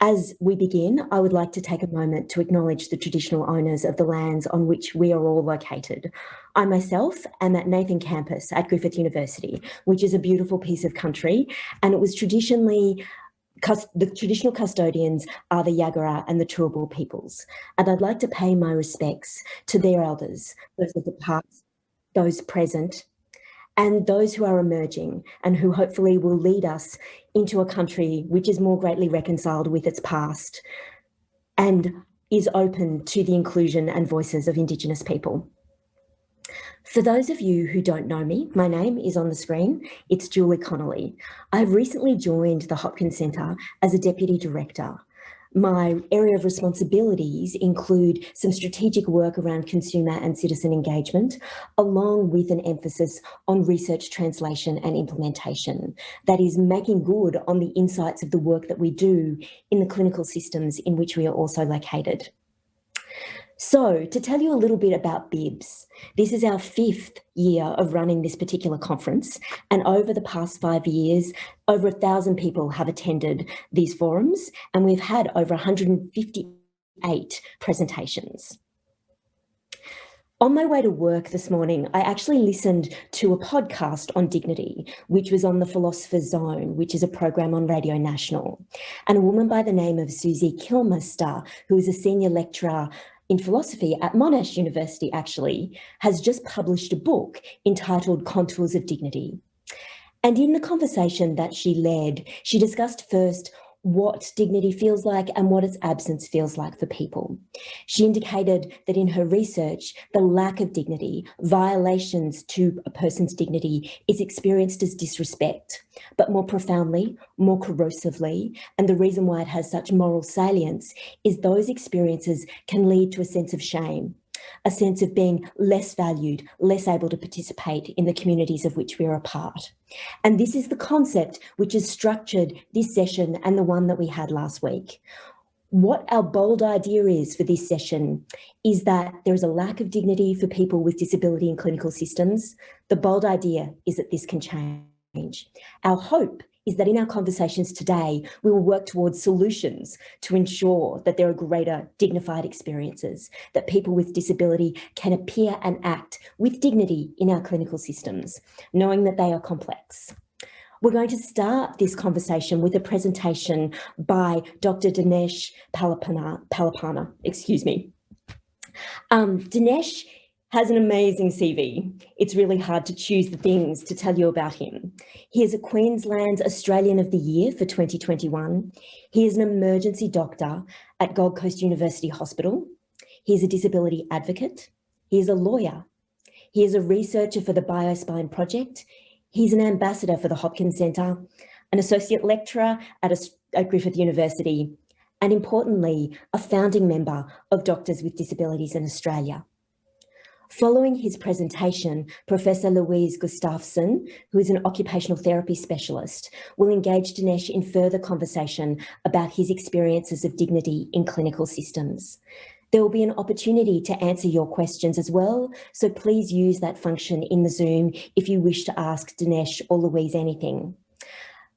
As we begin, I would like to take a moment to acknowledge the traditional owners of the lands on which we are all located. I myself am at Nathan Campus at Griffith University, which is a beautiful piece of country, and it was traditionally the traditional custodians are the Yagara and the Turrbal peoples. And I'd like to pay my respects to their elders, those of the past, those present, and those who are emerging and who hopefully will lead us into a country which is more greatly reconciled with its past and is open to the inclusion and voices of Indigenous people. For those of you who don't know me, my name is on the screen. It's Julie Connolly. I've recently joined the Hopkins Centre as a Deputy Director. My area of responsibilities include some strategic work around consumer and citizen engagement, along with an emphasis on research, translation and implementation. That is making good on the insights of the work that we do in the clinical systems in which we are also located. So, to tell you a little bit about BIBS, this is our 5th year of running this particular conference, and over the past 5 years, over 1,000 people have attended these forums, and we've had over 158 presentations. On my way to work this morning, I actually listened to a podcast on dignity, which was on the Philosopher's Zone, which is a program on Radio National. And a woman by the name of Susie Kilmister, who is a senior lecturer in philosophy at Monash University, actually, has just published a book entitled Contours of Dignity. And in the conversation that she led, she discussed first what dignity feels like and what its absence feels like for people. She indicated that in her research, the lack of dignity, violations to a person's dignity, is experienced as disrespect, but more profoundly, more corrosively, and the reason why it has such moral salience is those experiences can lead to a sense of shame, a sense of being less valued, less able to participate in the communities of which we are a part. And this is the concept which has structured this session and the one that we had last week. What our bold idea is for this session is that there is a lack of dignity for people with disability in clinical systems. The bold idea is that this can change. Our hope is that in our conversations today, we will work towards solutions to ensure that there are greater dignified experiences, that people with disability can appear and act with dignity in our clinical systems, knowing that they are complex. We're going to start this conversation with a presentation by Dr. Dinesh Palapana. Dinesh has an amazing CV. It's really hard to choose the things to tell you about him. He is a Queensland's Australian of the Year for 2021. He is an emergency doctor at Gold Coast University Hospital. He is a disability advocate. He is a lawyer. He is a researcher for the BioSpine Project. He's an ambassador for the Hopkins Centre, an associate lecturer at Griffith University, and importantly, a founding member of Doctors with Disabilities in Australia. Following his presentation, Professor Louise Gustafsson, who is an occupational therapy specialist, will engage Dinesh in further conversation about his experiences of dignity in clinical systems. There will be an opportunity to answer your questions as well, so please use that function in the Zoom if you wish to ask Dinesh or Louise anything.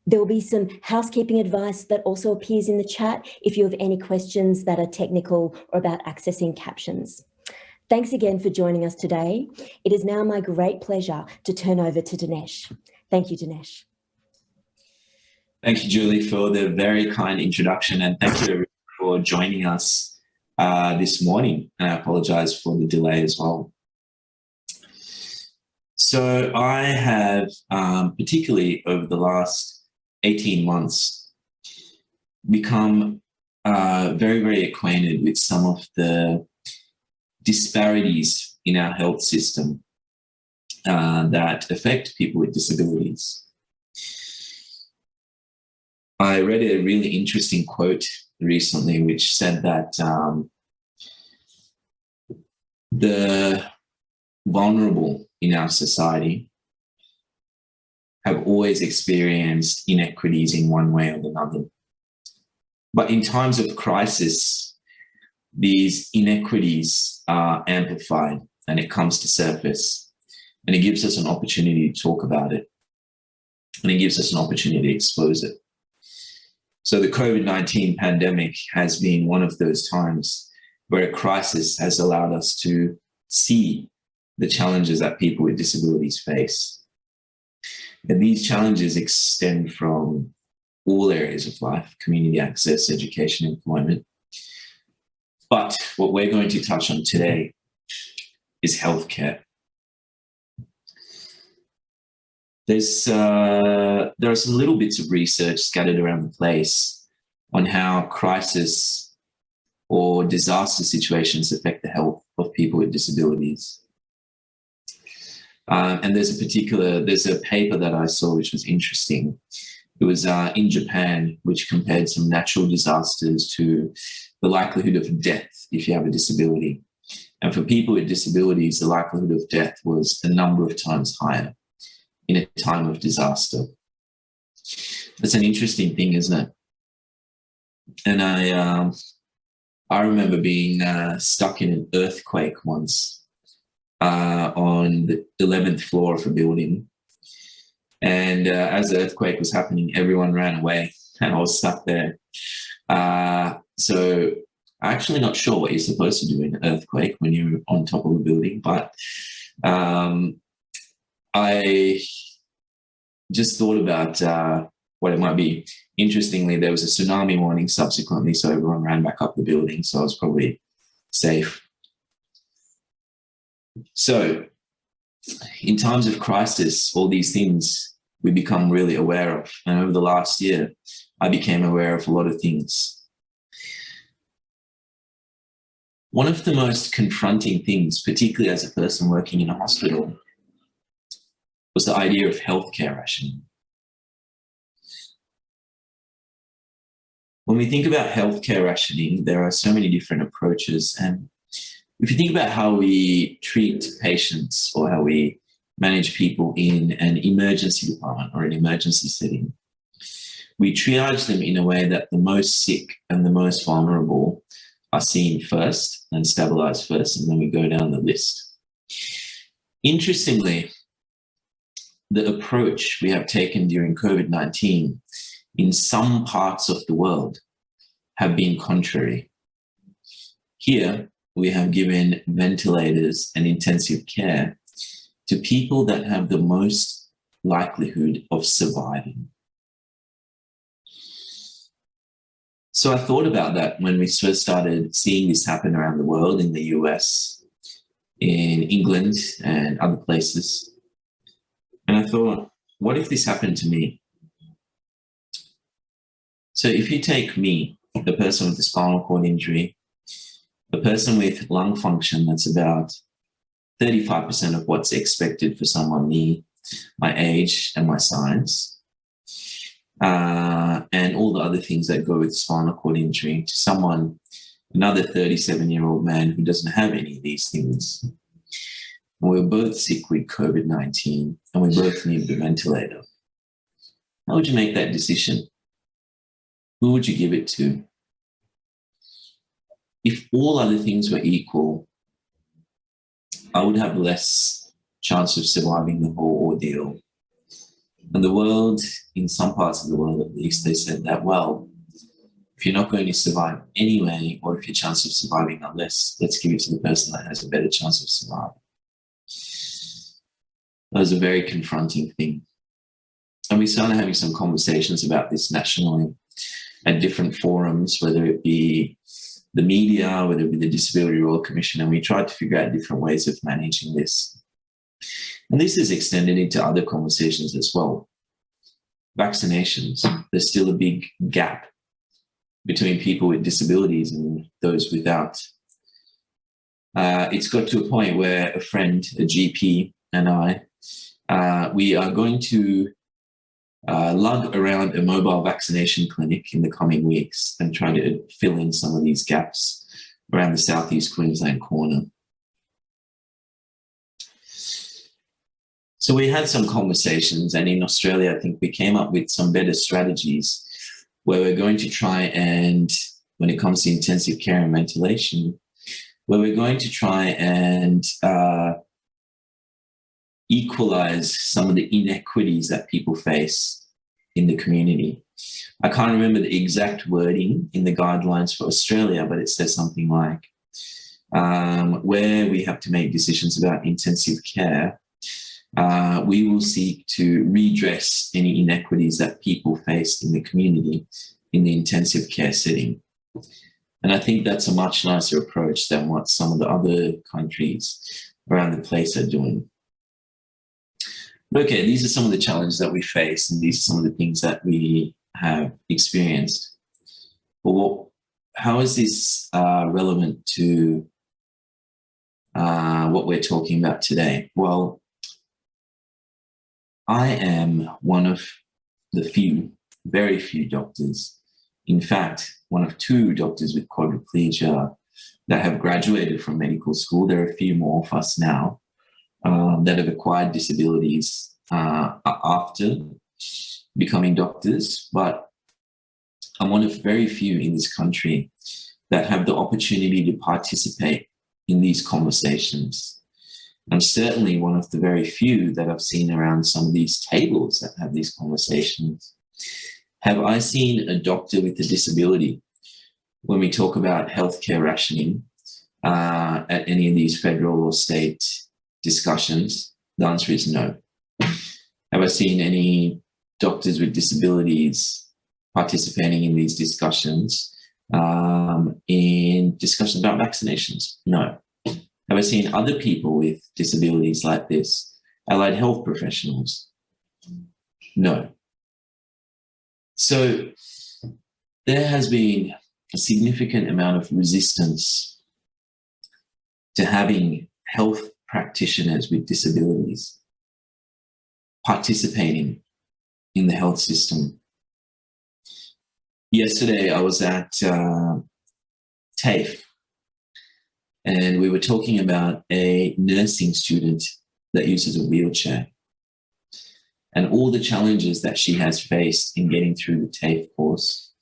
There will be some housekeeping advice that also appears in the chat if you have any questions that are technical or about accessing captions. Thanks again for joining us today. It is now my great pleasure to turn over to Dinesh. Thank you, Dinesh. Thank you, Julie, for the very kind introduction, and thank you everyone for joining us this morning. And I apologize for the delay as well. So I have, particularly over the last 18 months, become very, very acquainted with some of the disparities in our health system that affect people with disabilities. I read a really interesting quote recently which said that the vulnerable in our society have always experienced inequities in one way or another. But in times of crisis, these inequities are amplified and it comes to surface, and it gives us an opportunity to talk about it, and it gives us an opportunity to expose it. So the COVID-19 pandemic has been one of those times where a crisis has allowed us to see the challenges that people with disabilities face. And these challenges extend from all areas of life: community access, education, employment. But what we're going to touch on today is healthcare. There are some little bits of research scattered around the place on how crisis or disaster situations affect the health of people with disabilities. And there's a paper that I saw which was interesting. It was in Japan, which compared some natural disasters to the likelihood of death if you have a disability. And for people with disabilities, the likelihood of death was a number of times higher in a time of disaster. That's an interesting thing, isn't it? And I remember being stuck in an earthquake once on the 11th floor of a building. And as the earthquake was happening, everyone ran away and I was stuck there. So I'm actually not sure what you're supposed to do in an earthquake when you're on top of a building, but I just thought about what it might be. Interestingly, there was a tsunami warning subsequently, so everyone ran back up the building, so I was probably safe. So in times of crisis, all these things we become really aware of. And over the last year, I became aware of a lot of things. One of the most confronting things, particularly as a person working in a hospital, was the idea of healthcare rationing. When we think about healthcare rationing, there are so many different approaches. And if you think about how we treat patients or how we manage people in an emergency department or an emergency setting, we triage them in a way that the most sick and the most vulnerable are seen first and stabilized first, and then we go down the list. Interestingly, the approach we have taken during COVID-19 in some parts of the world have been contrary. Here, we have given ventilators and intensive care to people that have the most likelihood of surviving. So I thought about that when we first started seeing this happen around the world, in the US, in England, and other places. And I thought, what if this happened to me? So if you take me, the person with the spinal cord injury, a person with lung function that's about 35% of what's expected for someone me, my age and my size, and all the other things that go with spinal cord injury, to someone, another 37-year-old man who doesn't have any of these things. And we're both sick with COVID-19 and we both need the ventilator. How would you make that decision? Who would you give it to? If all other things were equal, I would have less chance of surviving the whole ordeal. And the world, in some parts of the world at least, they said that, well, if you're not going to survive anyway, or if your chance of surviving are less, let's give it to the person that has a better chance of surviving. That was a very confronting thing. And we started having some conversations about this nationally at different forums, whether it be the media, whether it be the Disability Royal Commission, and we tried to figure out different ways of managing this. And this is extended into other conversations as well. Vaccinations, there's still a big gap between people with disabilities and those without. It's got to a point where a friend, a GP, and I, we are going to lug around a mobile vaccination clinic in the coming weeks and try to fill in some of these gaps around the Southeast Queensland corner. So we had some conversations, and in Australia, I think we came up with some better strategies where we're going to try and, when it comes to intensive care and ventilation, where we're going to try and equalize some of the inequities that people face in the community. I can't remember the exact wording in the guidelines for Australia, but it says something like, where we have to make decisions about intensive care, we will seek to redress any inequities that people face in the community in the intensive care setting. And I think that's a much nicer approach than what some of the other countries around the place are doing. Okay, these are some of the challenges that we face, and these are some of the things that we have experienced. But how is this relevant to what we're talking about today? Well, I am one of the few, very few doctors, in fact, one of two doctors with quadriplegia that have graduated from medical school. There are a few more of us now that have acquired disabilities after becoming doctors, but I'm one of very few in this country that have the opportunity to participate in these conversations. I'm certainly one of the very few that I've seen around some of these tables that have these conversations. Have I seen a doctor with a disability when we talk about healthcare rationing at any of these federal or state discussions? The answer is no. Have I seen any doctors with disabilities participating in these discussions, in discussions about vaccinations? No. Have I seen other people with disabilities like this, allied health professionals? No. So there has been a significant amount of resistance to having health practitioners with disabilities participating in the health system. Yesterday, I was at TAFE, and we were talking about a nursing student that uses a wheelchair and all the challenges that she has faced in getting through the TAFE course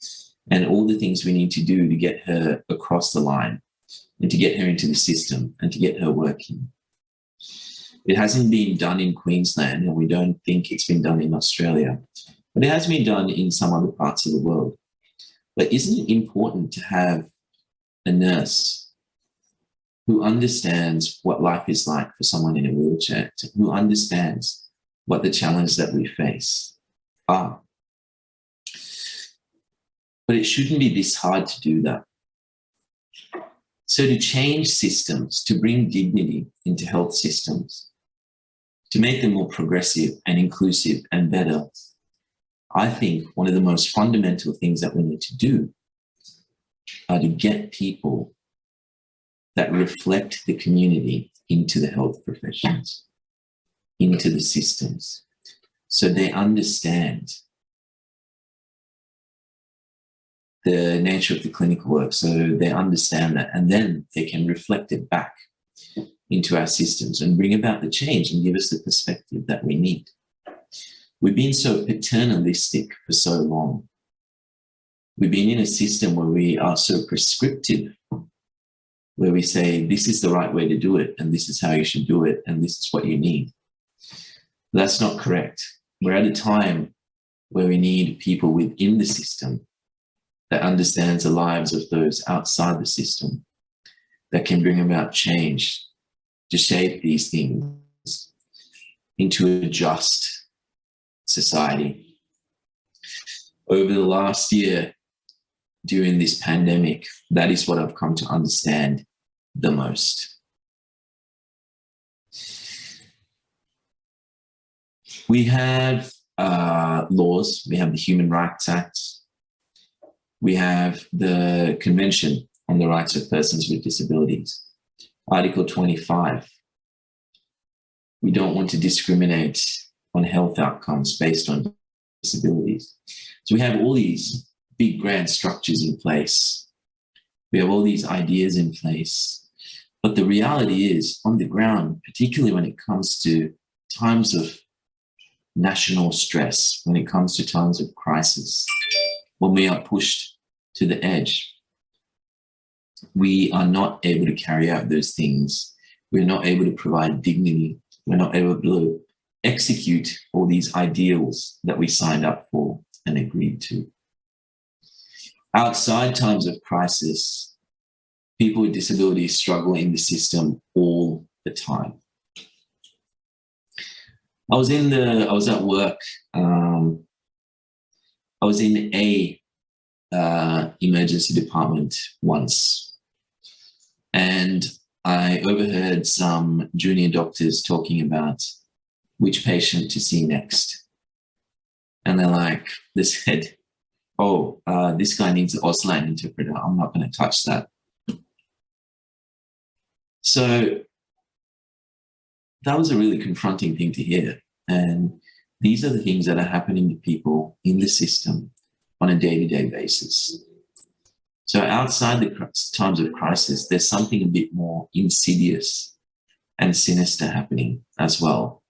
and all the things we need to do to get her across the line and to get her into the system and to get her working. It hasn't been done in Queensland, and we don't think it's been done in Australia, but it has been done in some other parts of the world. But isn't it important to have a nurse who understands what life is like for someone in a wheelchair, who understands what the challenges that we face are? But it shouldn't be this hard to do that. So to change systems, to bring dignity into health systems, to make them more progressive and inclusive and better, I think one of the most fundamental things that we need to do are to get people that reflect the community into the health professions, into the systems, so they understand the nature of the clinical work, so they understand that, and then they can reflect it back into our systems and bring about the change and give us the perspective that we need. We've been so paternalistic for so long. We've been in a system where we are so prescriptive, where we say, this is the right way to do it, and this is how you should do it, and this is what you need. That's not correct. We're at a time where we need people within the system that understands the lives of those outside the system, that can bring about change to shape these things into a just society. Over the last year, during this pandemic, that is what I've come to understand the most. We have laws. We have the Human Rights Act. We have the Convention on the Rights of Persons with Disabilities, Article 25. We don't want to discriminate on health outcomes based on disabilities. So we have all these big grand structures in place. We have all these ideas in place. But the reality is, on the ground, particularly when it comes to times of national stress, when it comes to times of crisis, when we are pushed to the edge, we are not able to carry out those things. We're not able to provide dignity. We're not able to execute all these ideals that we signed up for and agreed to. Outside times of crisis, people with disabilities struggle in the system all the time. I was at work. I was in a emergency department once, and I overheard some junior doctors talking about which patient to see next. And they said, oh, this guy needs an Auslan interpreter. I'm not going to touch that. So that was a really confronting thing to hear. And these are the things that are happening to people in the system on a day-to-day basis. So outside the times of crisis, there's something a bit more insidious and sinister happening as well.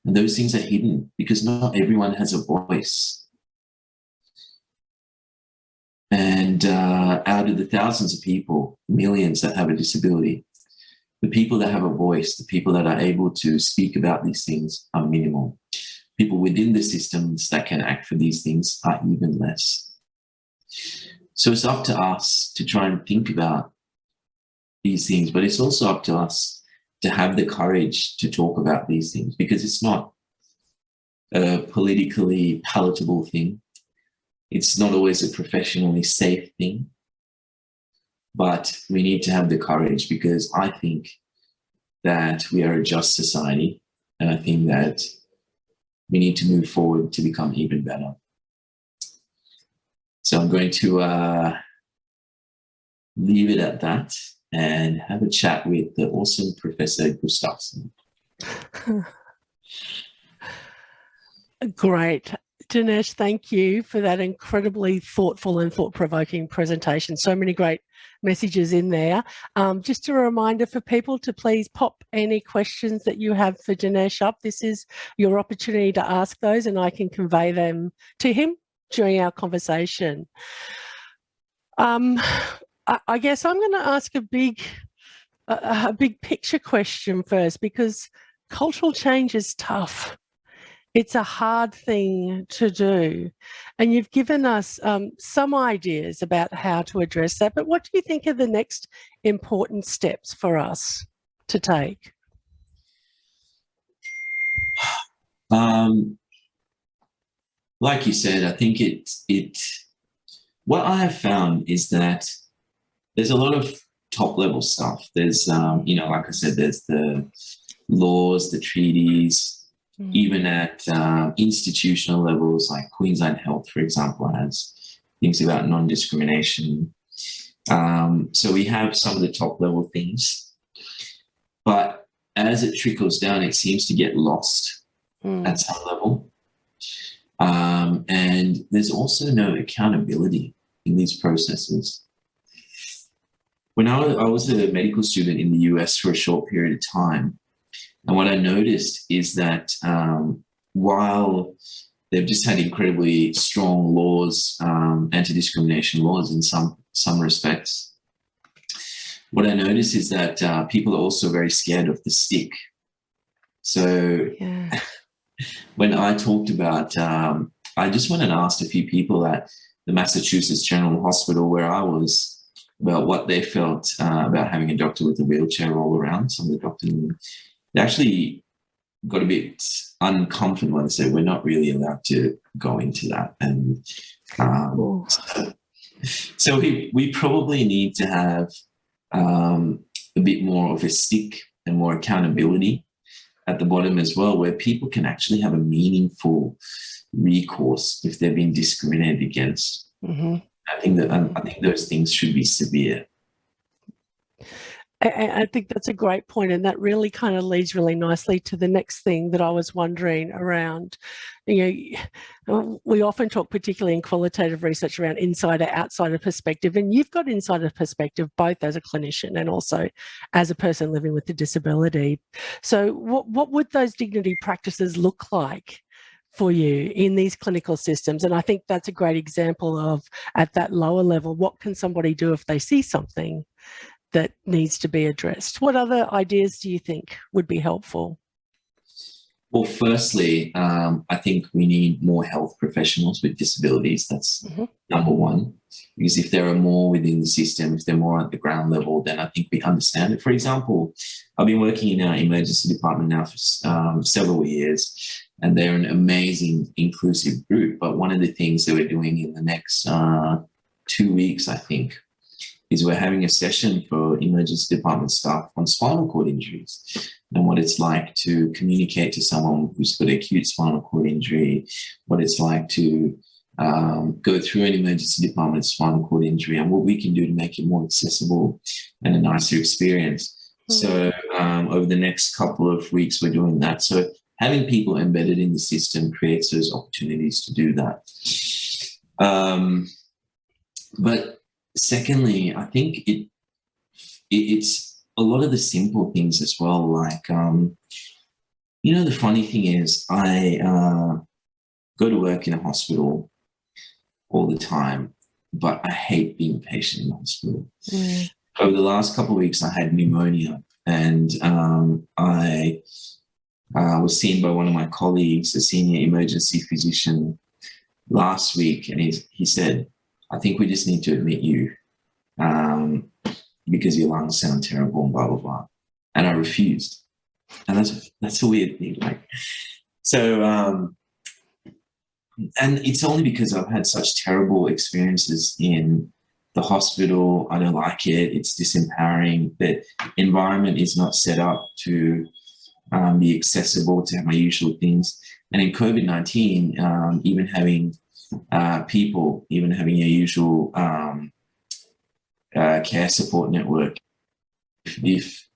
And those things are hidden because not everyone has a voice. And out of the thousands of people, millions that have a disability, the people that have a voice, the people that are able to speak about these things are minimal. People within the systems that can act for these things are even less. So it's up to us to try and think about these things, but it's also up to us to have the courage to talk about these things, because it's not a politically palatable thing. It's not always a professionally safe thing, but we need to have the courage, because I think that we are a just society, and I think that we need to move forward to become even better. So I'm going to leave it at that and have a chat with the awesome Professor Gustafsson. Great. Dinesh, thank you for that incredibly thoughtful and thought-provoking presentation. So many great messages in there. Just a reminder for people to please pop any questions that you have for Dinesh up. This is your opportunity to ask those, and I can convey them to him during our conversation. I guess I'm going to ask a big picture question first, because cultural change is tough. It's a hard thing to do. And you've given us some ideas about how to address that. But what do you think are the next important steps for us to take? Like you said, I think what I have found is that there's a lot of top level stuff. There's, like I said, there's the laws, the treaties, even at institutional levels, like Queensland Health, for example, has things about non-discrimination. So we have some of the top level things, but as it trickles down, it seems to get lost at some level. And there's also no accountability in these processes. When I was a medical student in the US for a short period of time, and what I noticed is that while they've just had incredibly strong laws, anti-discrimination laws in some respects, what I noticed is that people are also very scared of the stick. So when I talked about, I just went and asked a few people at the Massachusetts General Hospital where I was about what they felt about having a doctor with a wheelchair all around. Some of the doctors, they actually got a bit uncomfortable when they said, we're not really allowed to go into that. And so we probably need to have a bit more of a stick and more accountability at the bottom as well, where people can actually have a meaningful recourse if they've been discriminated against. I think those things should be severe. I think that's a great point, and that really kind of leads really nicely to the next thing that I was wondering around. We often talk, particularly in qualitative research, around insider-outsider perspective, and you've got insider perspective both as a clinician and also as a person living with a disability. So what would those dignity practices look like for you in these clinical systems? And I think that's a great example of, at that lower level, what can somebody do if they see something that needs to be addressed? What other ideas do you think would be helpful? Well, firstly, I think we need more health professionals with disabilities. That's number one. Because if there are more within the system, if they're more at the ground level, then I think we understand it. For example, I've been working in our emergency department now for several years, and they're an amazing inclusive group. But one of the things that we're doing in the next 2 weeks, I think, is we're having a session for emergency department staff on spinal cord injuries and what it's like to communicate to someone who's got acute spinal cord injury, what it's like to go through an emergency department spinal cord injury, and what we can do to make it more accessible and a nicer experience. So over the next couple of weeks, we're doing that. So having people embedded in the system creates those opportunities to do that. But secondly, I think it's a lot of the simple things as well. Like, the funny thing is I go to work in a hospital all the time, but I hate being a patient in the hospital. Over the last couple of weeks, I had pneumonia, and I was seen by one of my colleagues, a senior emergency physician, last week, and he said, I think we just need to admit you because your lungs sound terrible and blah, blah, blah. And I refused. And that's a weird thing. And it's only because I've had such terrible experiences in the hospital. I don't like it. It's disempowering. The environment is not set up to be accessible to my usual things. And in COVID-19, even having people, even having a usual care support network, if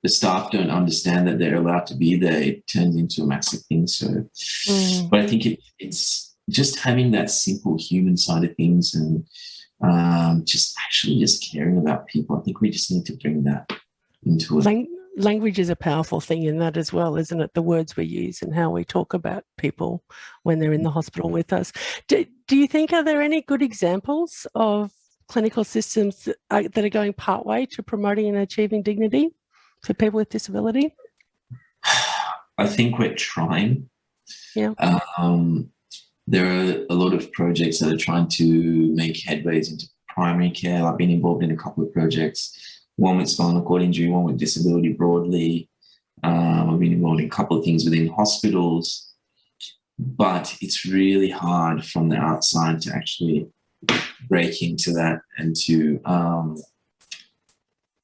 the staff don't understand that they're allowed to be there, it turns into a massive thing. So, but I think it's just having that simple human side of things, and just caring about people. I think we just need to bring that into it. Language is a powerful thing in that as well, isn't it? The words we use and how we talk about people when they're in the hospital with us. Do you think, are there any good examples of clinical systems that are going partway to promoting and achieving dignity for people with disability? I think we're trying. Yeah. There are a lot of projects that are trying to make headways into primary care. I've been involved in a couple of projects, one with spinal cord injury, one with disability broadly. I've been involved in a couple of things within hospitals, but it's really hard from the outside to actually break into that and to,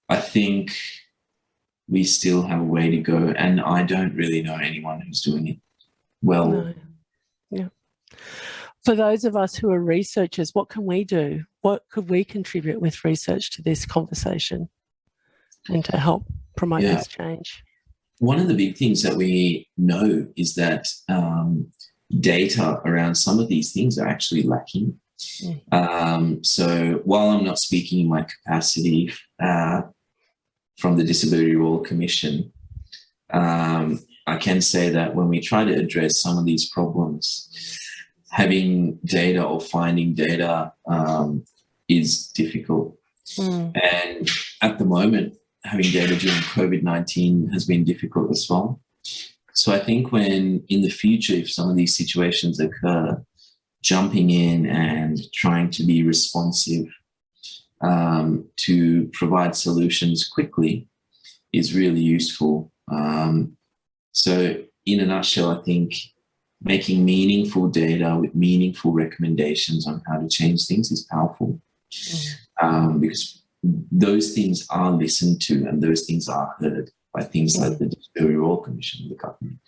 I think we still have a way to go, and I don't really know anyone who's doing it well. No. Yeah. For those of us who are researchers, what can we do? What could we contribute with research to this conversation and to help promote this change? One of the big things that we know is that data around some of these things are actually lacking. So while I'm not speaking in my capacity from the Disability Royal Commission, I can say that when we try to address some of these problems, having data or finding data is difficult. And at the moment, having data during COVID-19 has been difficult as well. So I think when in the future, if some of these situations occur, jumping in and trying to be responsive to provide solutions quickly is really useful. So in a nutshell, I think making meaningful data with meaningful recommendations on how to change things is powerful, because those things are listened to and those things are heard by things like the Disability Royal Commission, the government.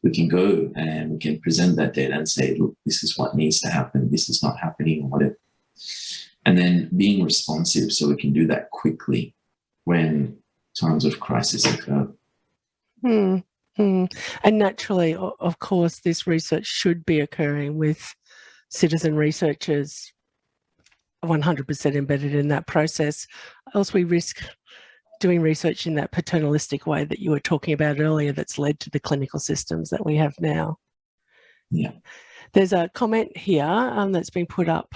We can go and we can present that data and say, look, this is what needs to happen, this is not happening, or whatever. And then being responsive so we can do that quickly when times of crisis occur. And naturally, of course, this research should be occurring with citizen researchers 100% embedded in that process, else we risk doing research in that paternalistic way that you were talking about earlier that's led to the clinical systems that we have now. Yeah. There's a comment here that's been put up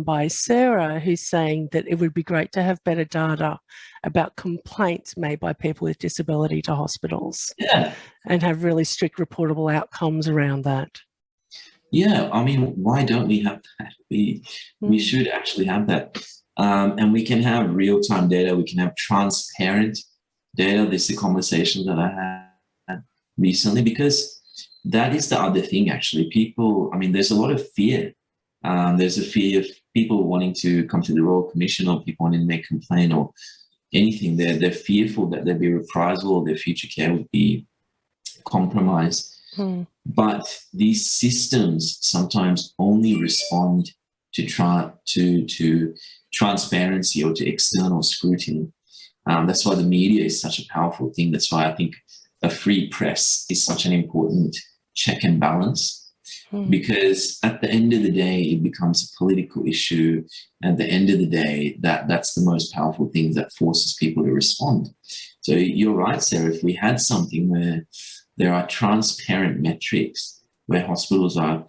by Sarah, who's saying that it would be great to have better data about complaints made by people with disability to hospitals. Yeah. And have really strict reportable outcomes around that. Yeah, I mean, why don't we have that? We should actually have that. And we can have real-time data. We can have transparent data. This is a conversation that I had recently, because that is the other thing, actually. People, I mean, there's a lot of fear. There's a fear of people wanting to come to the Royal Commission, or people wanting to make a complaint or anything. They're fearful that there'll be reprisal, or their future care would be compromised. But these systems sometimes only respond to transparency or to external scrutiny. That's why the media is such a powerful thing. That's why I think a free press is such an important check and balance, because at the end of the day, it becomes a political issue. At the end of the day, that's the most powerful thing that forces people to respond. So you're right, Sarah. If we had something where there are transparent metrics, where hospitals are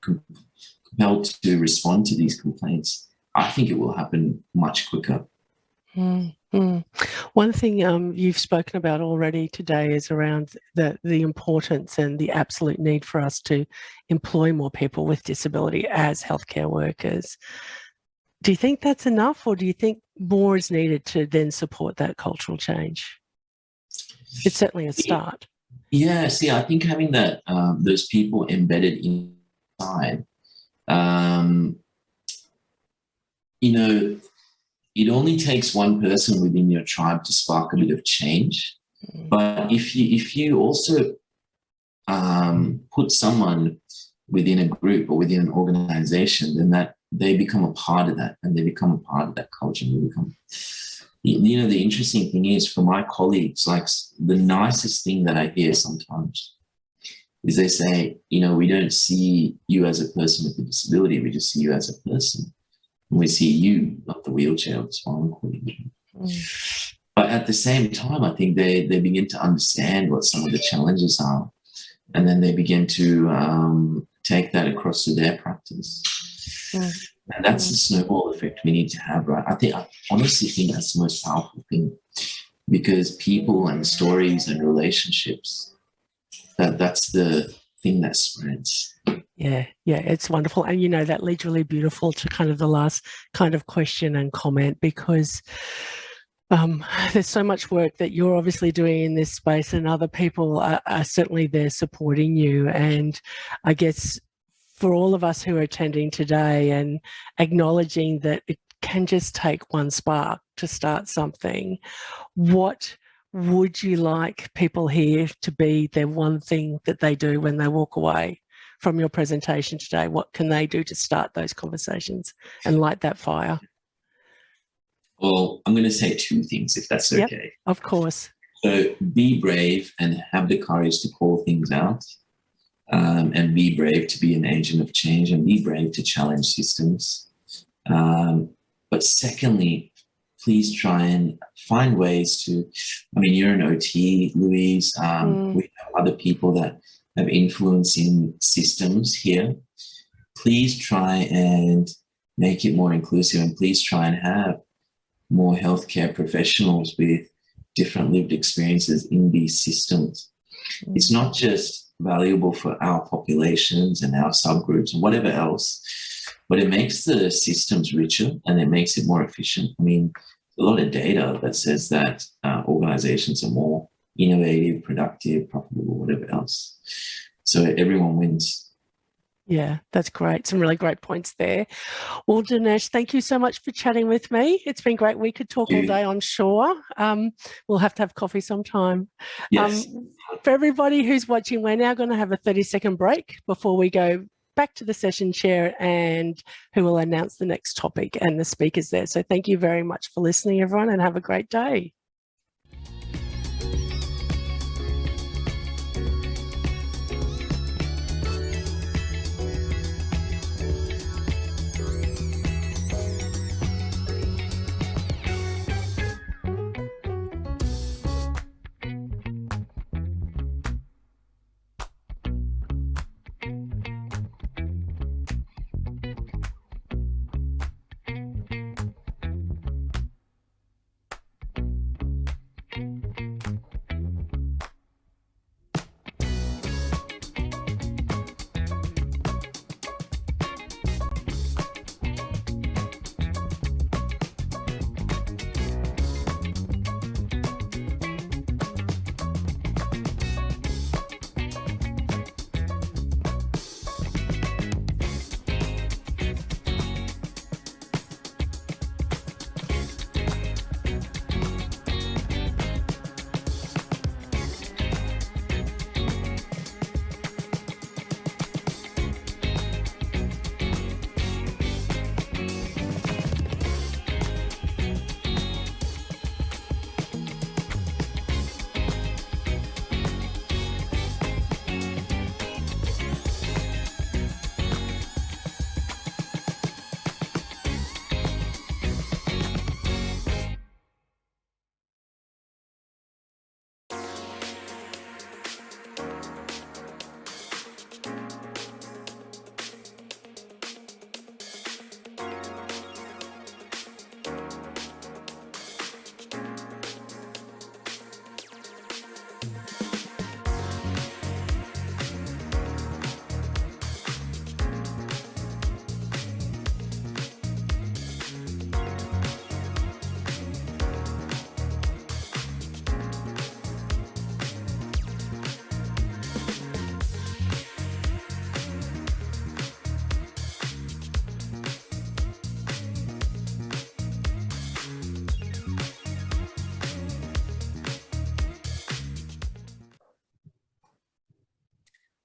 compelled to respond to these complaints, I think it will happen much quicker. One thing you've spoken about already today is around the importance and the absolute need for us to employ more people with disability as healthcare workers. Do you think that's enough, or do you think more is needed to then support that cultural change? It's certainly a start. Yeah, see, I think having that those people embedded inside, it only takes one person within your tribe to spark a bit of change. But if you also put someone within a group or within an organization, then that they become a part of that, and they become a part of that culture. And they become, the interesting thing is, for my colleagues, like, the nicest thing that I hear sometimes is they say, we don't see you as a person with a disability, we just see you as a person. And we see you, not the wheelchair or the spinal cord injury. But at the same time, I think they begin to understand what some of the challenges are. And then they begin to take that across to their practice. And that's the snowball effect we need to have, right? I honestly think that's the most powerful thing, because people and stories and relationships, that's the thing that spreads. Yeah, it's wonderful. And, that leads really beautiful to kind of the last kind of question and comment, because there's so much work that you're obviously doing in this space, and other people are certainly there supporting you. And I guess for all of us who are attending today, and acknowledging that it can just take one spark to start something, what would you like people here to be their one thing that they do when they walk away from your presentation today? What can they do to start those conversations and light that fire? Well, I'm going to say two things, if that's okay. Yep, of course. So be brave and have the courage to call things out, and be brave to be an agent of change, and be brave to challenge systems. But secondly, please try and find ways to, you're an OT, Louise. We have other people that have influence in systems here. Please try and make it more inclusive, and please try and have more healthcare professionals with different lived experiences in these systems. It's not just valuable for our populations and our subgroups and whatever else, but it makes the systems richer, and it makes it more efficient. A lot of data that says that organizations are more innovative, productive, profitable, whatever else. So everyone wins. Yeah, that's great. Some really great points there. Well, Dinesh, thank you so much for chatting with me. It's been great. We could talk all day, I'm sure. We'll have to have coffee sometime. Yes. For everybody who's watching, we're now going to have a 30-second break before we go back to the session chair, and who will announce the next topic and the speakers there. So thank you very much for listening, everyone, and have a great day.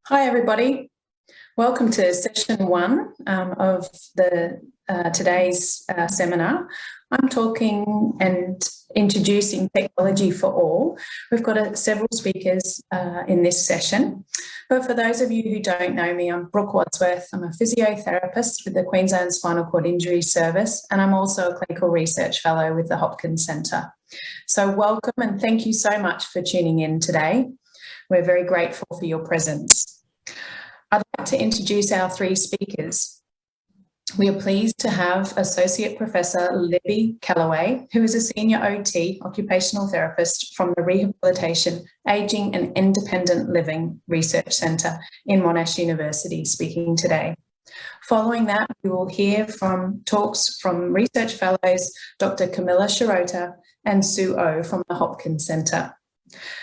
Hi everybody, welcome to session 1 of today's seminar. I'm talking and introducing technology for all. We've got several speakers in this session, but for those of you who don't know me, I'm Brooke Wadsworth. I'm a physiotherapist with the Queensland Spinal Cord Injury Service, and I'm also a clinical research fellow with the Hopkins Centre. So welcome and thank you so much for tuning in today. We're very grateful for your presence. I'd like to introduce our 3 speakers. We are pleased to have Associate Professor Libby Callaway, who is a Senior OT, occupational therapist from the Rehabilitation, Ageing and Independent Living Research Centre in Monash University, speaking today. Following that, we will hear from talks from Research Fellows Dr. Camilla Shirota and Sue O from the Hopkins Centre.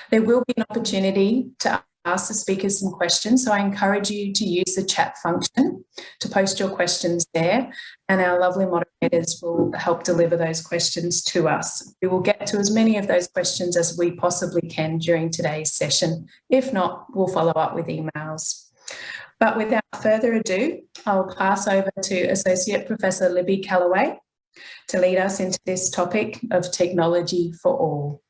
There will be an opportunity to ask the speakers some questions, so I encourage you to use the chat function to post your questions there, and our lovely moderators will help deliver those questions to us. We will get to as many of those questions as we possibly can during today's session. If not, we'll follow up with emails. But without further ado, I'll pass over to Associate Professor Libby Callaway to lead us into this topic of technology for all.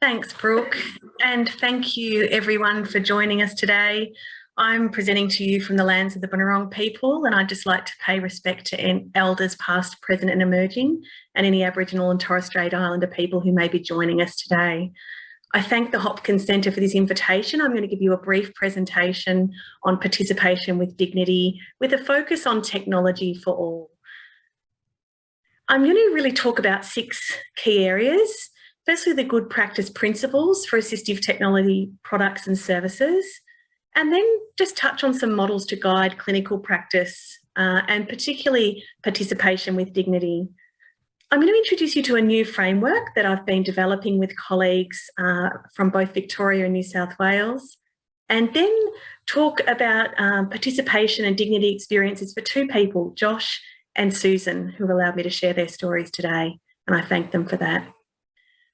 Thanks, Brooke, and thank you everyone for joining us today. I'm presenting to you from the lands of the Bunurong people, and I'd just like to pay respect to elders past, present and emerging, and any Aboriginal and Torres Strait Islander people who may be joining us today. I thank the Hopkins Centre for this invitation. I'm going to give you a brief presentation on participation with dignity with a focus on technology for all. I'm going to really talk about 6 key areas. Firstly, the good practice principles for assistive technology products and services, and then just touch on some models to guide clinical practice and particularly participation with dignity. I'm going to introduce you to a new framework that I've been developing with colleagues from both Victoria and New South Wales, and then talk about participation and dignity experiences for 2 people, Josh and Susan, who allowed me to share their stories today, and I thank them for that.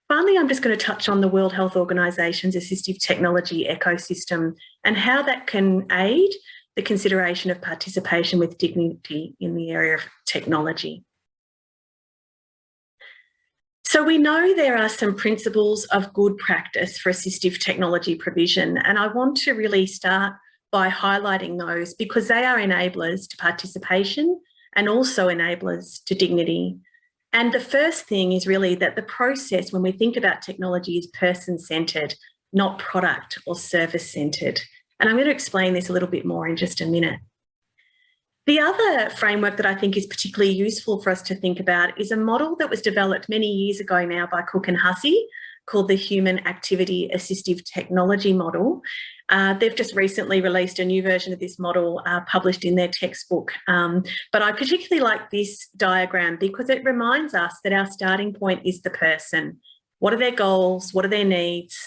Finally, I'm just going to touch on the World Health Organisation's assistive technology ecosystem and how that can aid the consideration of participation with dignity in the area of technology. So we know there are some principles of good practice for assistive technology provision, and I want to really start by highlighting those because they are enablers to participation and also enablers to dignity. And the first thing is really that the process when we think about technology is person-centred, not product or service-centred. And I'm going to explain this a little bit more in just a minute. The other framework that I think is particularly useful for us to think about is a model that was developed many years ago now by Cook and Hussey called the Human Activity Assistive Technology Model. They've just recently released a new version of this model published in their textbook. But I particularly like this diagram because it reminds us that our starting point is the person. What are their goals? What are their needs?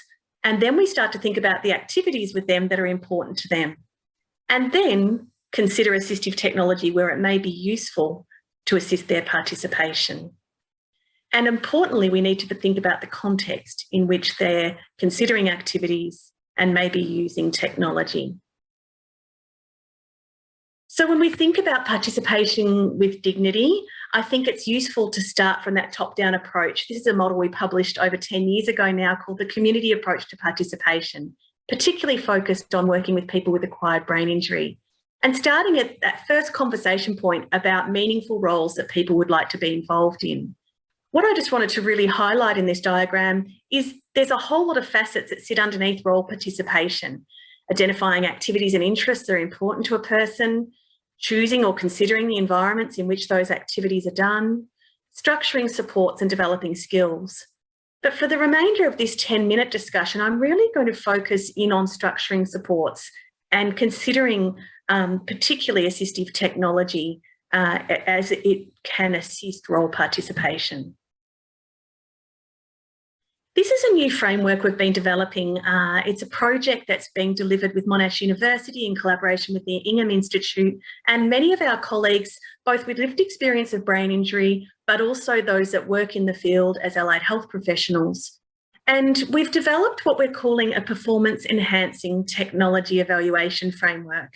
And then we start to think about the activities with them that are important to them. And then consider assistive technology where it may be useful to assist their participation. And importantly, we need to think about the context in which they're considering activities and maybe using technology. So when we think about participation with dignity, I think it's useful to start from that top-down approach. This is a model we published over 10 years ago now called the Community Approach to Participation, particularly focused on working with people with acquired brain injury. And starting at that first conversation point about meaningful roles that people would like to be involved in. What I just wanted to really highlight in this diagram is there's a whole lot of facets that sit underneath role participation, identifying activities and interests that are important to a person, choosing or considering the environments in which those activities are done, structuring supports and developing skills. But for the remainder of this 10-minute discussion, I'm really going to focus in on structuring supports and considering particularly assistive technology as it can assist role participation. This is a new framework we've been developing. It's a project that's being delivered with Monash University in collaboration with the Ingham Institute and many of our colleagues, both with lived experience of brain injury, but also those that work in the field as allied health professionals. And we've developed what we're calling a performance enhancing technology evaluation framework.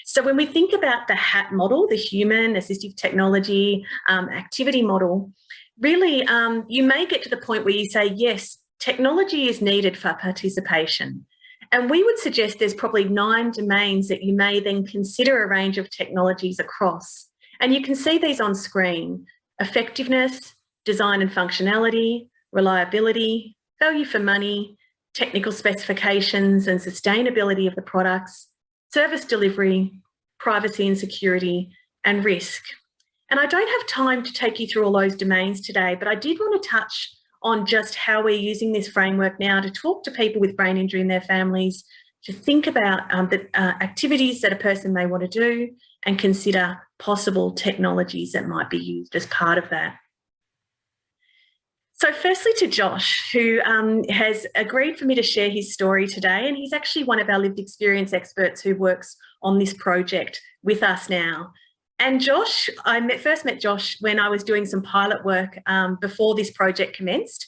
So when we think about the HAT model, the human assistive technology activity model, really you may get to the point where you say, yes, technology is needed for participation. And we would suggest there's probably 9 domains that you may then consider a range of technologies across. And you can see these on screen: effectiveness, design and functionality, reliability, value for money, technical specifications and sustainability of the products, service delivery, privacy and security, and risk. And I don't have time to take you through all those domains today, but I did want to touch on just how we're using this framework now to talk to people with brain injury and their families, to think about the activities that a person may want to do and consider possible technologies that might be used as part of that. So firstly to Josh, who has agreed for me to share his story today, and he's actually one of our lived experience experts who works on this project with us now. And Josh, I first met Josh when I was doing some pilot work before this project commenced.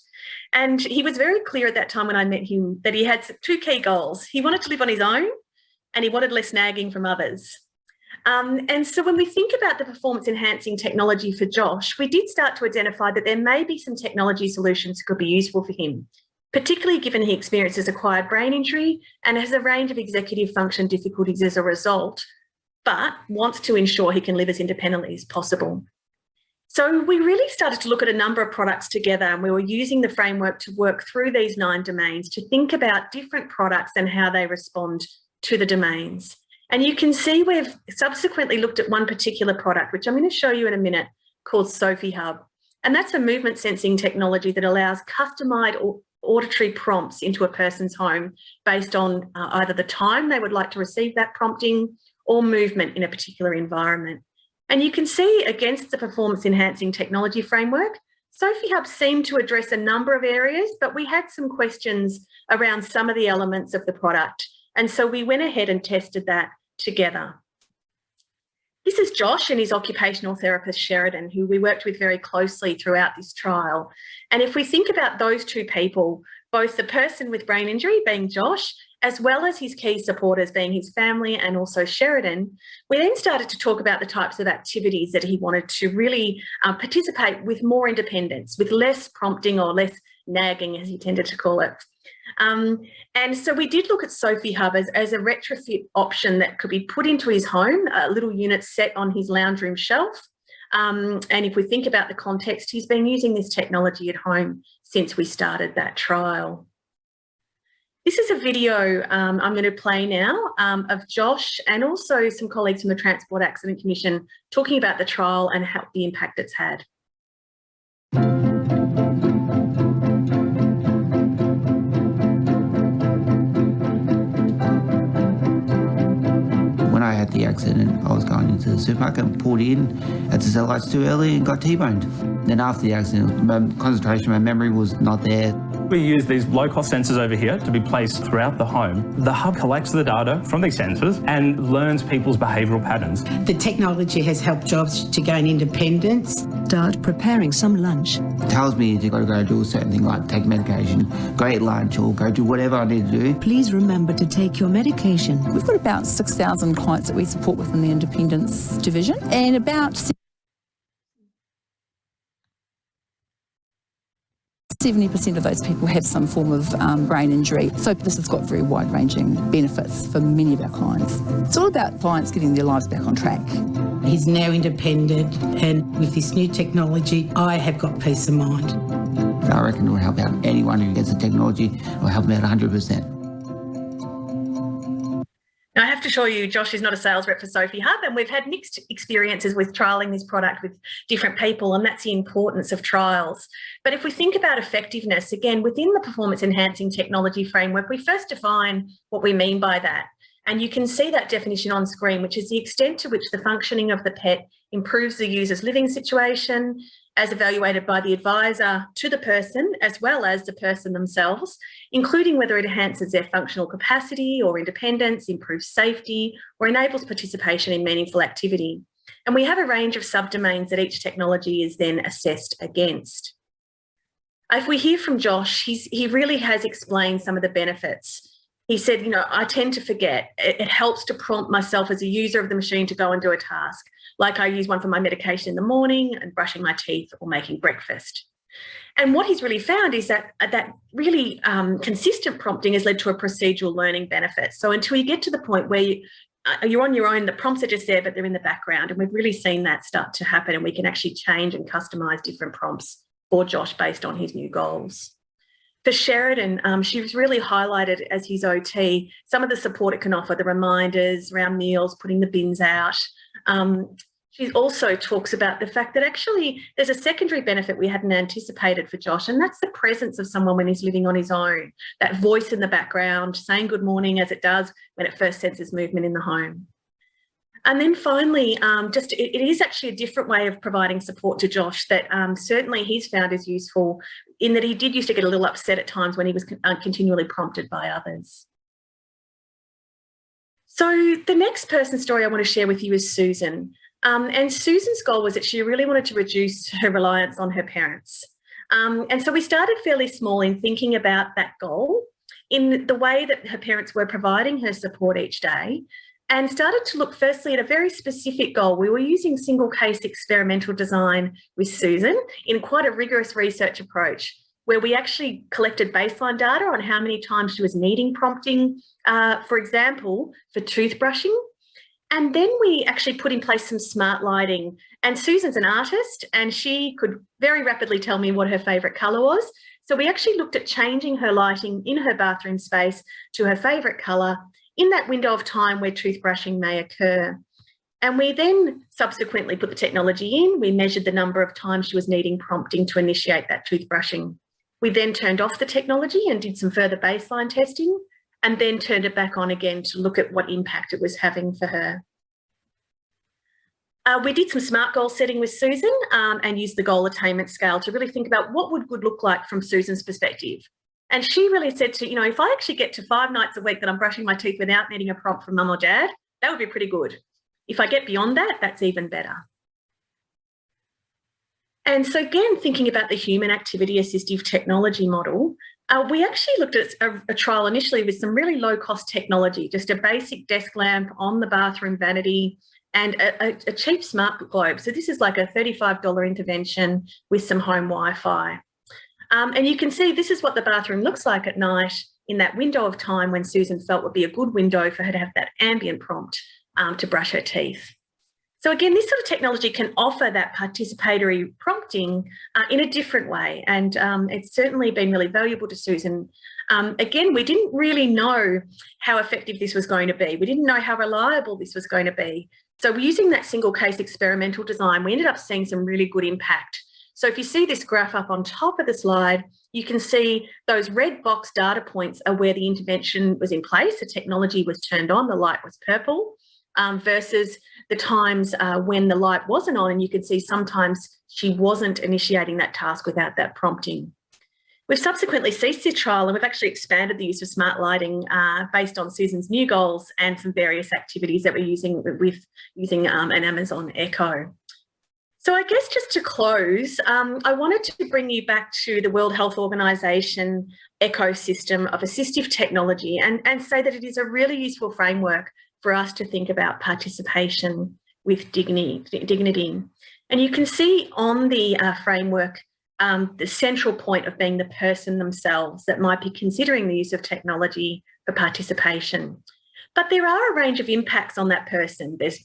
And he was very clear at that time when I met him that he had 2 key goals. He wanted to live on his own and he wanted less nagging from others. And so when we think about the performance enhancing technology for Josh, we did start to identify that there may be some technology solutions that could be useful for him, particularly given he experiences acquired brain injury and has a range of executive function difficulties as a result, but wants to ensure he can live as independently as possible. So we really started to look at a number of products together, and we were using the framework to work through these 9 domains to think about different products and how they respond to the domains. And you can see we've subsequently looked at one particular product, which I'm going to show you in a minute, called Sophie Hub. And that's a movement sensing technology that allows customized auditory prompts into a person's home based on either the time they would like to receive that prompting or movement in a particular environment. And you can see against the performance enhancing technology framework, Sophie Hub seemed to address a number of areas, but we had some questions around some of the elements of the product. And so we went ahead and tested that together. This is Josh and his occupational therapist, Sheridan, who we worked with very closely throughout this trial. And if we think about those 2 people, both the person with brain injury being Josh, as well as his key supporters being his family and also Sheridan, we then started to talk about the types of activities that he wanted to really participate with more independence, with less prompting or less nagging, as he tended to call it. And so we did look at Sophie Hub as a retrofit option that could be put into his home, a little unit set on his lounge room shelf. And if we think about the context, he's been using this technology at home since we started that trial. This is a video I'm going to play now of Josh and also some colleagues from the Transport Accident Commission talking about the trial and how the impact it's had. When I had the accident, I was going into the supermarket and pulled in at the cell lights too early and got T-boned. Then after the accident, my concentration, my memory was not there. We use these low-cost sensors over here to be placed throughout the home. The hub collects the data from these sensors and learns people's behavioural patterns. The technology has helped Josh to gain independence. Start preparing some lunch. It tells me to go do a certain thing like take medication, go eat lunch or go do whatever I need to do. Please remember to take your medication. We've got about 6,000 clients that we support within the Independence Division, and about 70% of those people have some form of brain injury. So this has got very wide-ranging benefits for many of our clients. It's all about clients getting their lives back on track. He's now independent, and with this new technology, I have got peace of mind. I reckon it will help out anyone who gets the technology. It will help them out 100%. Now, I have to assure you, Josh is not a sales rep for Sophie Hub, and we've had mixed experiences with trialling this product with different people, and that's the importance of trials. But if we think about effectiveness, again, within the performance enhancing technology framework, we first define what we mean by that. And you can see that definition on screen, which is the extent to which the functioning of the pet improves the user's living situation, as evaluated by the advisor to the person, as well as the person themselves, including whether it enhances their functional capacity or independence, improves safety, or enables participation in meaningful activity. And we have a range of subdomains that each technology is then assessed against. If we hear from Josh, he really has explained some of the benefits. He said, I tend to forget. It helps to prompt myself as a user of the machine to go and do a task, like I use one for my medication in the morning and brushing my teeth or making breakfast. And what he's really found is that really consistent prompting has led to a procedural learning benefit. So until you get to the point where you're on your own, the prompts are just there, but they're in the background. And we've really seen that start to happen, and we can actually change and customise different prompts for Josh based on his new goals. For Sheridan, she was really highlighted as his OT, some of the support it can offer, the reminders around meals, putting the bins out. She also talks about the fact that actually there's a secondary benefit we hadn't anticipated for Josh, and that's the presence of someone when he's living on his own, that voice in the background saying good morning as it does when it first senses movement in the home. And then finally, it is actually a different way of providing support to Josh that certainly he's found is useful, in that he did used to get a little upset at times when he was continually prompted by others. So the next person's story I want to share with you is Susan. And Susan's goal was that she really wanted to reduce her reliance on her parents. And so we started fairly small in thinking about that goal in the way that her parents were providing her support each day, and started to look firstly at a very specific goal. We were using single case experimental design with Susan in quite a rigorous research approach, where we actually collected baseline data on how many times she was needing prompting, for example, for toothbrushing. And then we actually put in place some smart lighting. And Susan's an artist, and she could very rapidly tell me what her favourite colour was. So we actually looked at changing her lighting in her bathroom space to her favourite colour in that window of time where toothbrushing may occur. And we then subsequently put the technology in. We measured the number of times she was needing prompting to initiate that toothbrushing. We then turned off the technology and did some further baseline testing, and then turned it back on again to look at what impact it was having for her. We did some SMART goal setting with Susan and used the goal attainment scale to really think about what would good look like from Susan's perspective. And she really said to, if I actually get to 5 nights a week that I'm brushing my teeth without needing a prompt from mum or dad, that would be pretty good. If I get beyond that, that's even better. And so again, thinking about the human activity assistive technology model, we actually looked at a trial initially with some really low cost technology, just a basic desk lamp on the bathroom vanity and a cheap smart globe. So this is like a $35 intervention with some home Wi-Fi. And you can see this is what the bathroom looks like at night in that window of time when Susan felt would be a good window for her to have that ambient prompt to brush her teeth. So again, this sort of technology can offer that participatory prompting in a different way, and it's certainly been really valuable to Susan. Again, we didn't really know how effective this was going to be. We didn't know how reliable this was going to be. So using that single case experimental design, we ended up seeing some really good impact. So if you see this graph up on top of the slide, you can see those red box data points are where the intervention was in place, the technology was turned on, the light was purple, versus the times when the light wasn't on, and you could see sometimes she wasn't initiating that task without that prompting. We've subsequently ceased the trial, and we've actually expanded the use of smart lighting based on Susan's new goals and some various activities that we're using an Amazon Echo. So I guess just to close, I wanted to bring you back to the World Health Organization ecosystem of assistive technology and say that it is a really useful framework for us to think about participation with dignity. And you can see on the framework the central point of being the person themselves that might be considering the use of technology for participation. But there are a range of impacts on that person. There's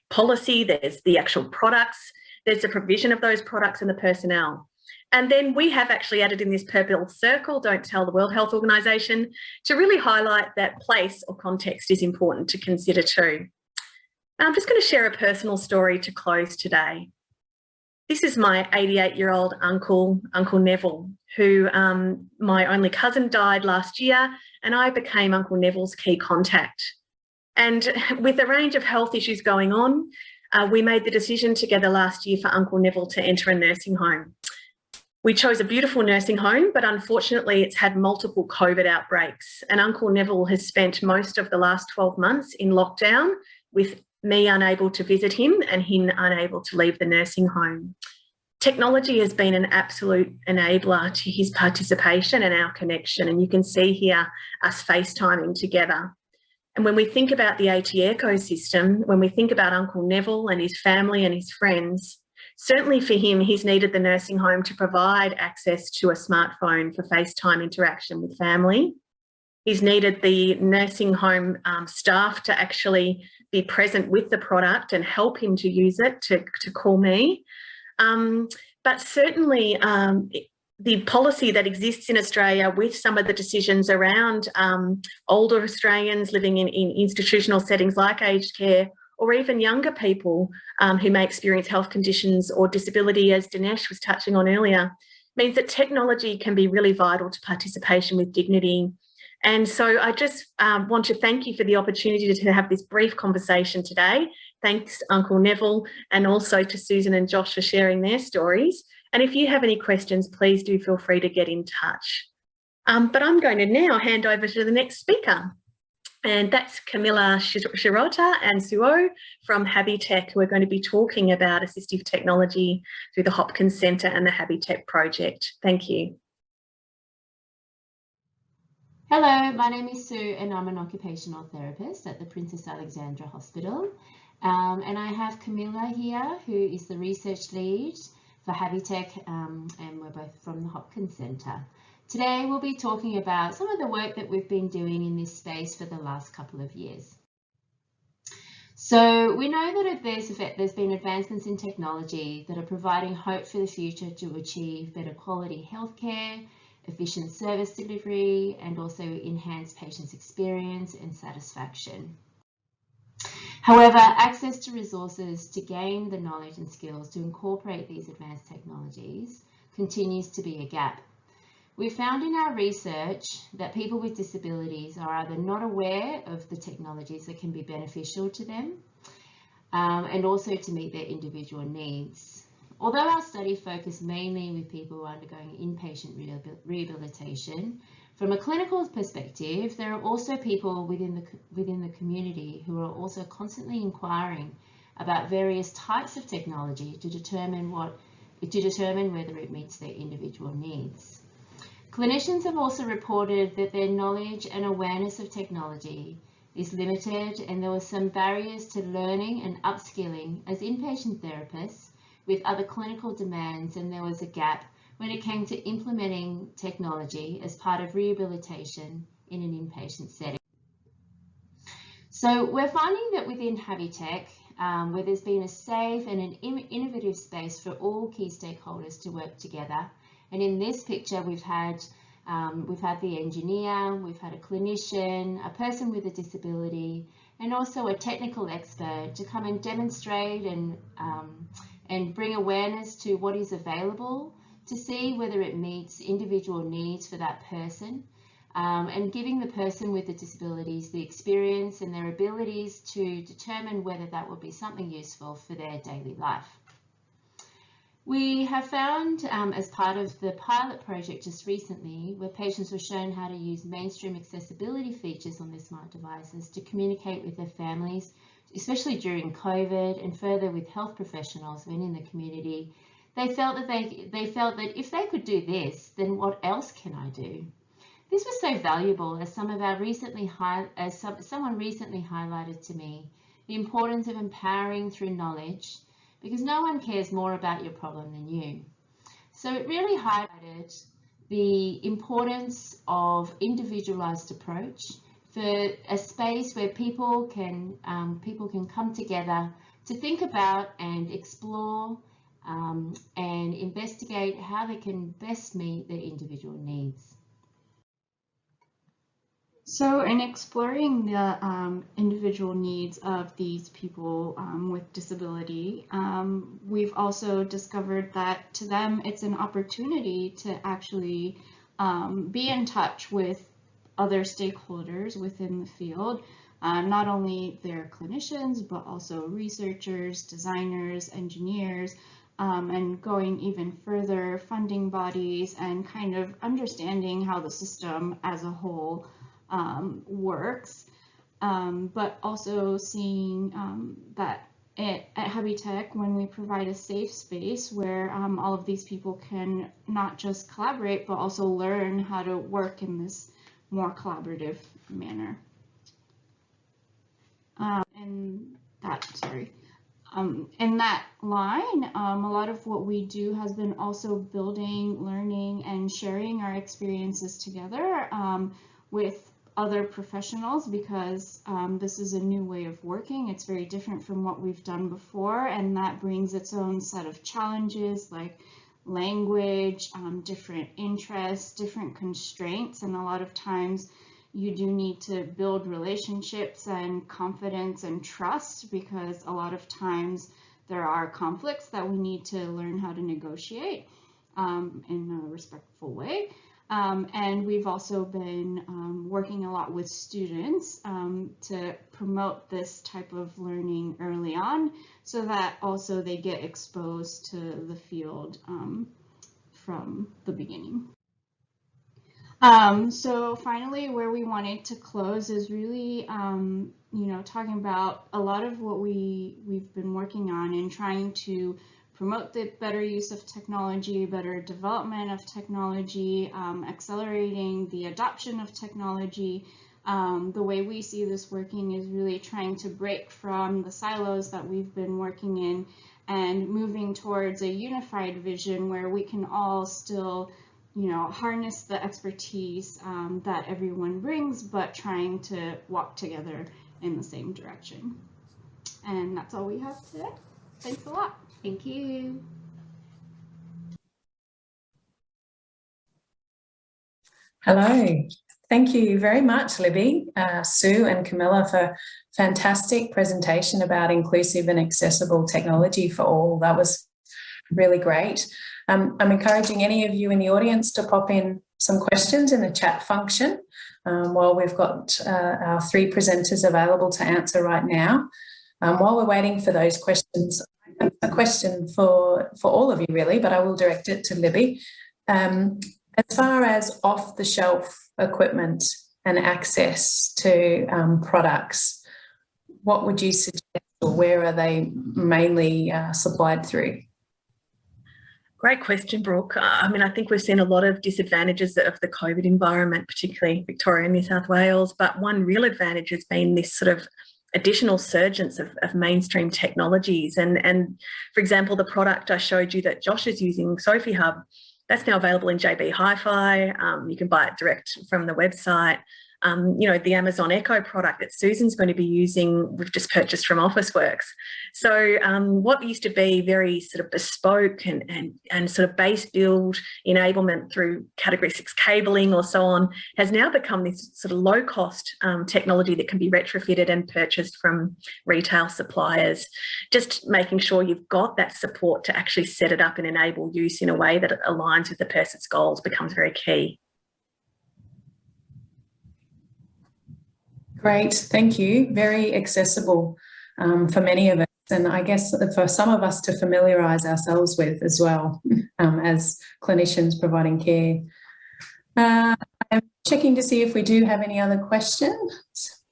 policy, there's the actual products, there's the provision of those products and the personnel. And then we have actually added in this purple circle, don't tell the World Health Organization, to really highlight that place or context is important to consider too. I'm just going to share a personal story to close today. This is my 88-year-old uncle, Uncle Neville, who my only cousin died last year, and I became Uncle Neville's key contact. And with a range of health issues going on, we made the decision together last year for Uncle Neville to enter a nursing home. We chose a beautiful nursing home, but unfortunately it's had multiple COVID outbreaks, and Uncle Neville has spent most of the last 12 months in lockdown with me unable to visit him and him unable to leave the nursing home. technology has been an absolute enabler to his participation and our connection. And you can see here us FaceTiming together. And when we think about the AT ecosystem, when we think about Uncle Neville and his family and his friends, certainly for him, he's needed the nursing home to provide access to a smartphone for FaceTime interaction with family. He's needed the nursing home staff to actually be present with the product and help him to use it to call me. But certainly the policy that exists in Australia with some of the decisions around older Australians living in institutional settings like aged care, or even younger people who may experience health conditions or disability, as Dinesh was touching on earlier, means that technology can be really vital to participation with dignity. And so I just want to thank you for the opportunity to have this brief conversation today. Thanks, Uncle Neville, and also to Susan and Josh for sharing their stories. And if you have any questions, please do feel free to get in touch. But I'm going to now hand over to the next speaker. And that's Camilla Shirota and Suo from Habitech, who are going to be talking about assistive technology through the Hopkins Centre and the Habitech project. Thank you. Hello, my name is Sue and I'm an occupational therapist at the Princess Alexandra Hospital. And I have Camilla here, who is the research lead for Habitech, and we're both from the Hopkins Centre. Today we'll be talking about some of the work that we've been doing in this space for the last couple of years. So we know that there's been advancements in technology that are providing hope for the future to achieve better quality healthcare, efficient service delivery, and also enhance patients' experience and satisfaction. However, access to resources to gain the knowledge and skills to incorporate these advanced technologies continues to be a gap. We found in our research that people with disabilities are either not aware of the technologies that can be beneficial to them and also to meet their individual needs. Although our study focused mainly with people who are undergoing inpatient rehabilitation, from a clinical perspective, there are also people within the community who are also constantly inquiring about various types of technology to determine whether it meets their individual needs. Clinicians have also reported that their knowledge and awareness of technology is limited, and there were some barriers to learning and upskilling as inpatient therapists with other clinical demands, and there was a gap when it came to implementing technology as part of rehabilitation in an inpatient setting. So we're finding that within Habitech, where there's been a safe and an innovative space for all key stakeholders to work together. And in this picture, we've had the engineer, we've had a clinician, a person with a disability, and also a technical expert to come and demonstrate and bring awareness to what is available, to see whether it meets individual needs for that person, and giving the person with the disabilities the experience and their abilities to determine whether that will be something useful for their daily life. We have found, as part of the pilot project just recently, where patients were shown how to use mainstream accessibility features on their smart devices to communicate with their families, especially during COVID, and further with health professionals when in the community, they felt that if they could do this, then what else can I do? This was so valuable, as someone recently highlighted to me, the importance of empowering through knowledge, because no one cares more about your problem than you. So it really highlighted the importance of individualized approach for a space where people can come together to think about and explore and investigate how they can best meet their individual needs. So in exploring the individual needs of these people with disability, we've also discovered that to them it's an opportunity to actually be in touch with other stakeholders within the field, not only their clinicians, but also researchers, designers, engineers, and going even further, funding bodies, and kind of understanding how the system as a whole works, but also seeing that at Habitech, when we provide a safe space where all of these people can not just collaborate, but also learn how to work in this more collaborative manner. In that line, a lot of what we do has been also building, learning, and sharing our experiences together with other professionals, because this is a new way of working. It's very different from what we've done before, and that brings its own set of challenges like language, different interests, different constraints, and a lot of times you do need to build relationships and confidence and trust, because a lot of times there are conflicts that we need to learn how to negotiate in a respectful way. And we've also been working a lot with students to promote this type of learning early on, so that also they get exposed to the field from the beginning. So finally, where we wanted to close is really, talking about a lot of what we've been working on and trying to promote the better use of technology, better development of technology, accelerating the adoption of technology. The way we see this working is really trying to break from the silos that we've been working in and moving towards a unified vision where we can all still harness the expertise that everyone brings, but trying to walk together in the same direction. And that's all we have today. Thanks a lot. Thank you. Hello. Thank you very much, Libby, Sue and Camilla, for fantastic presentation about inclusive and accessible technology for all. That was really great. I'm encouraging any of you in the audience to pop in some questions in the chat function while we've got our three presenters available to answer right now. While we're waiting for those questions, I have a question for all of you really, but I will direct it to Libby. As far as off-the-shelf equipment and access to products, what would you suggest, or where are they mainly supplied through? Great question, Brooke. I think we've seen a lot of disadvantages of the COVID environment, particularly Victoria and New South Wales, but one real advantage has been this sort of additional surgence of mainstream technologies. And for example, the product I showed you that Josh is using, Sophie Hub, that's now available in JB Hi-Fi. You can buy it direct from the website. The Amazon Echo product that Susan's going to be using, we've just purchased from Officeworks. So what used to be very sort of bespoke and sort of base build enablement through category 6 cabling or so on has now become this sort of low cost technology that can be retrofitted and purchased from retail suppliers. Just making sure you've got that support to actually set it up and enable use in a way that aligns with the person's goals becomes very key. Great, thank you. Very accessible for many of us, and I guess for some of us to familiarise ourselves with as well as clinicians providing care. I'm checking to see if we do have any other questions.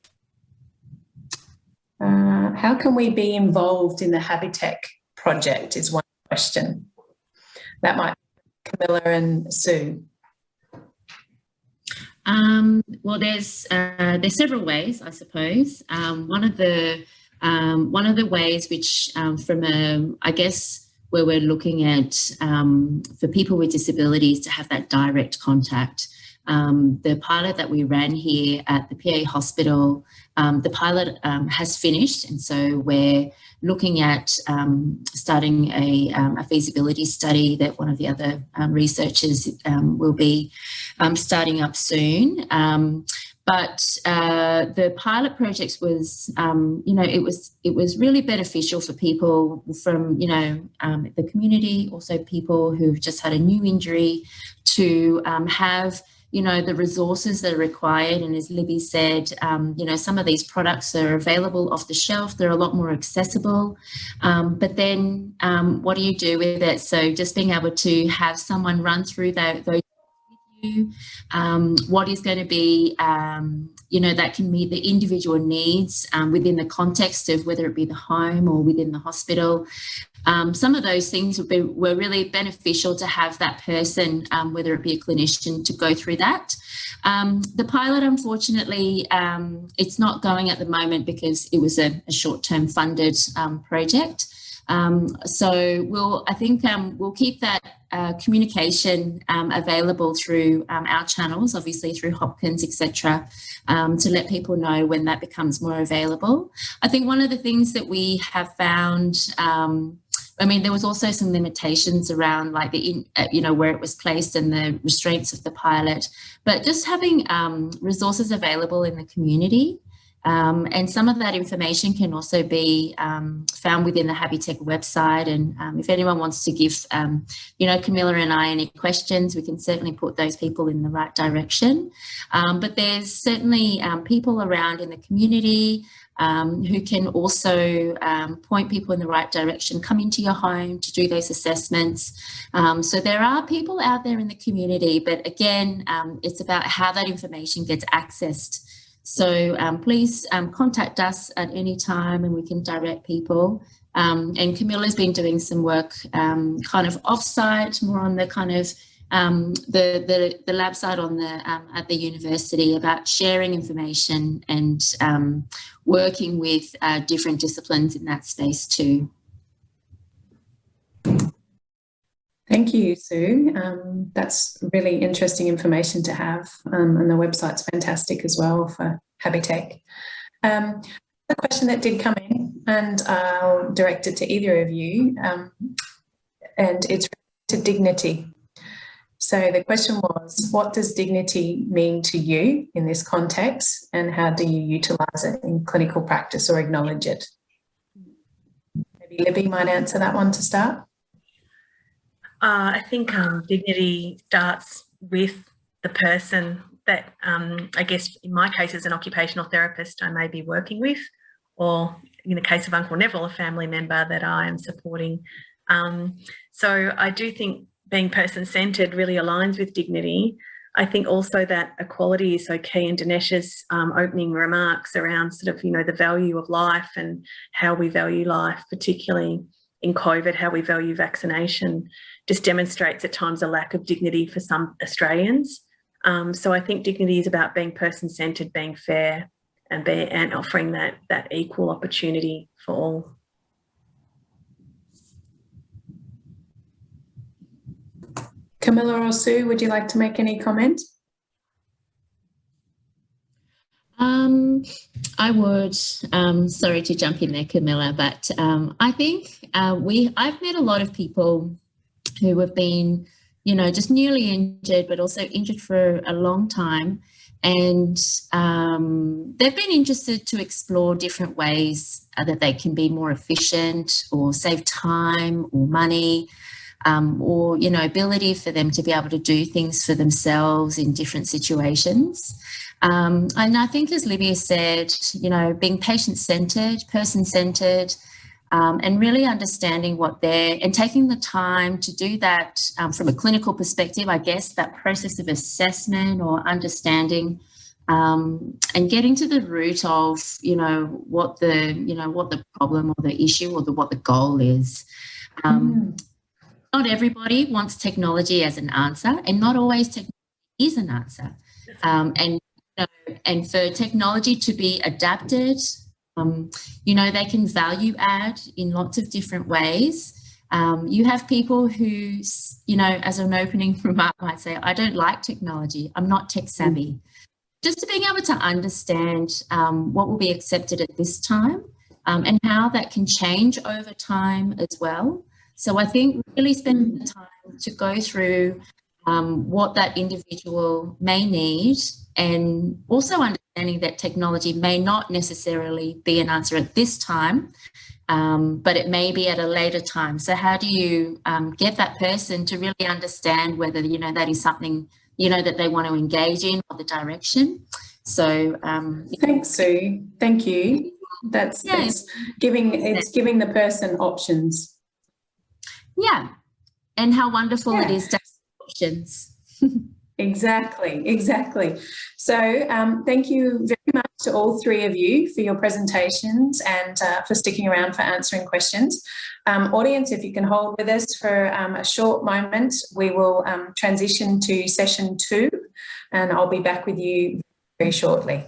How can we be involved in the Habitech project is one question. That might be Camilla and Sue. Well, there's several ways, I suppose. One of the ways which, I guess, where we're looking at for people with disabilities to have that direct contact. The pilot that we ran here at the PA hospital, the pilot has finished, and so we're looking at starting a feasibility study that one of the other researchers will be starting up soon. But the pilot project was, it was really beneficial for people from, the community, also people who've just had a new injury to have the resources that are required. And as Libby said, some of these products are available off the shelf. They're a lot more accessible. But then what do you do with it? So just being able to have someone run through those with you, what is going to be, that can meet the individual needs within the context of whether it be the home or within the hospital. Some of those things were really beneficial to have that person, whether it be a clinician, to go through that. The pilot, unfortunately, it's not going at the moment because it was a short-term funded project. So we'll keep that communication available through our channels, obviously through Hopkins, etc., to let people know when that becomes more available. I think one of the things that we have found, there was also some limitations around like where it was placed and the restraints of the pilot, but just having resources available in the community. And some of that information can also be found within the Habitech website. And if anyone wants to give, Camilla and I any questions, we can certainly put those people in the right direction. But there's certainly people around in the community who can also point people in the right direction, come into your home to do those assessments. So there are people out there in the community, but again, it's about how that information gets accessed. So please contact us at any time and we can direct people. And Camilla's been doing some work kind of off-site, more on the kind of the lab side on the at the university, about sharing information and working with different disciplines in that space too. Thank you, Sue. That's really interesting information to have, and the website's fantastic as well for Habitech. The question that did come in, and I'll direct it to either of you, and it's to dignity. So the question was, what does dignity mean to you in this context, and how do you utilise it in clinical practice or acknowledge it? Maybe Libby might answer that one to start. I think dignity starts with the person that, I guess in my case as an occupational therapist, I may be working with, or in the case of Uncle Neville, a family member that I am supporting. So I do think being person-centred really aligns with dignity. I think also that equality is so key, in Dinesh's opening remarks around sort of, the value of life and how we value life, particularly in COVID, how we value vaccination, just demonstrates at times a lack of dignity for some Australians. So I think dignity is about being person-centred, being fair, and offering that equal opportunity for all. Camilla or Sue, would you like to make any comment? I would. Sorry to jump in there, Camilla, but I think I've met a lot of people who have been, just newly injured, but also injured for a long time. And they've been interested to explore different ways that they can be more efficient or save time or money, or, ability for them to be able to do things for themselves in different situations. And I think, as Libby said, being patient-centred, person-centred, and really understanding and taking the time to do that from a clinical perspective, I guess, that process of assessment or understanding, and getting to the root of, what the problem or the issue or what the goal is. Not everybody wants technology as an answer, and not always technology is an answer. And for technology to be adapted, they can value add in lots of different ways. You have people who, as an opening remark might say, I don't like technology, I'm not tech savvy. Just to being able to understand what will be accepted at this time, and how that can change over time as well. So I think really spending the time to go through what that individual may need, and also understanding that technology may not necessarily be an answer at this time, but it may be at a later time. So how do you get that person to really understand whether, that is something, that they want to engage in, or the direction? So thanks, Sue. Thank you. It's giving the person options. Yeah, and how wonderful it is to have options. Exactly. So thank you very much to all three of you for your presentations and for sticking around for answering questions. Audience, if you can hold with us for a short moment, we will transition to session 2, and I'll be back with you very shortly.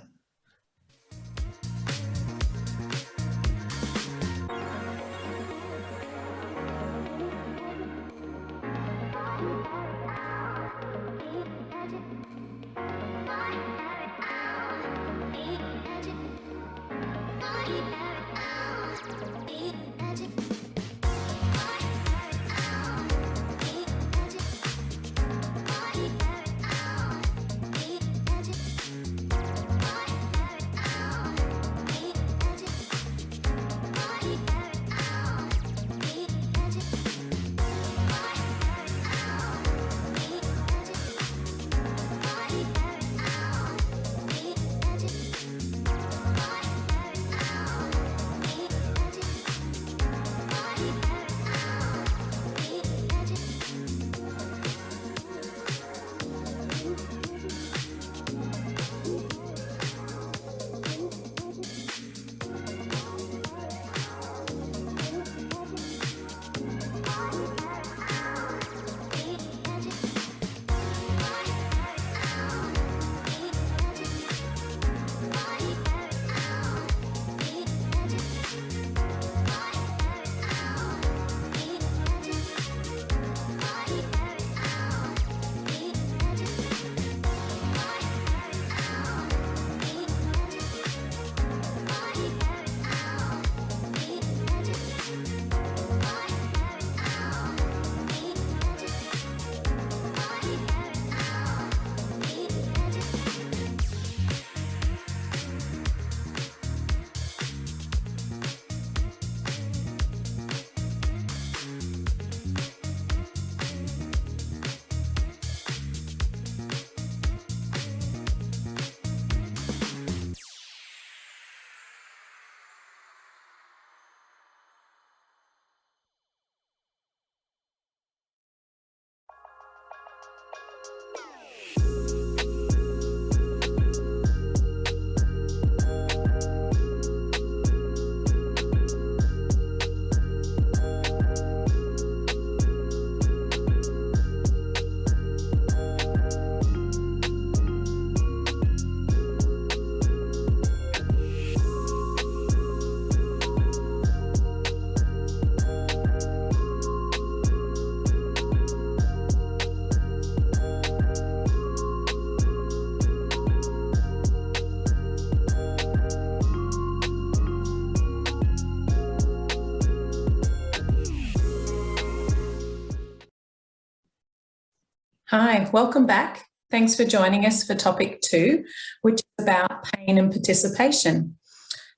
Hi, welcome back. Thanks for joining us for topic 2, which is about pain and participation.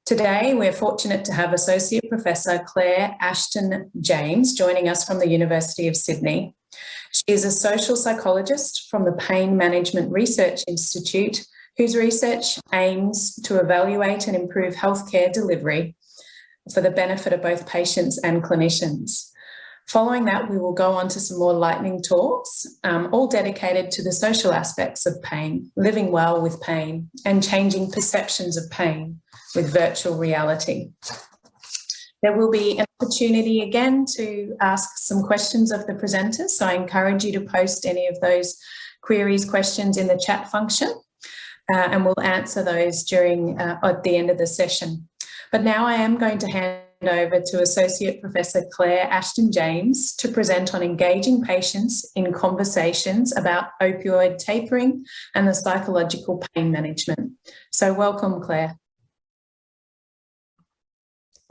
Today, we're fortunate to have Associate Professor Claire Ashton James joining us from the University of Sydney. She is a social psychologist from the Pain Management Research Institute, whose research aims to evaluate and improve healthcare delivery for the benefit of both patients and clinicians. Following that, we will go on to some more lightning talks, all dedicated to the social aspects of pain, living well with pain, and changing perceptions of pain with virtual reality. There will be an opportunity again to ask some questions of the presenters, so I encourage you to post any of those queries, questions in the chat function, and we'll answer those during at the end of the session. But now I am going to hand over to Associate Professor Claire Ashton James to present on engaging patients in conversations about opioid tapering and the psychological pain management. So welcome, Claire.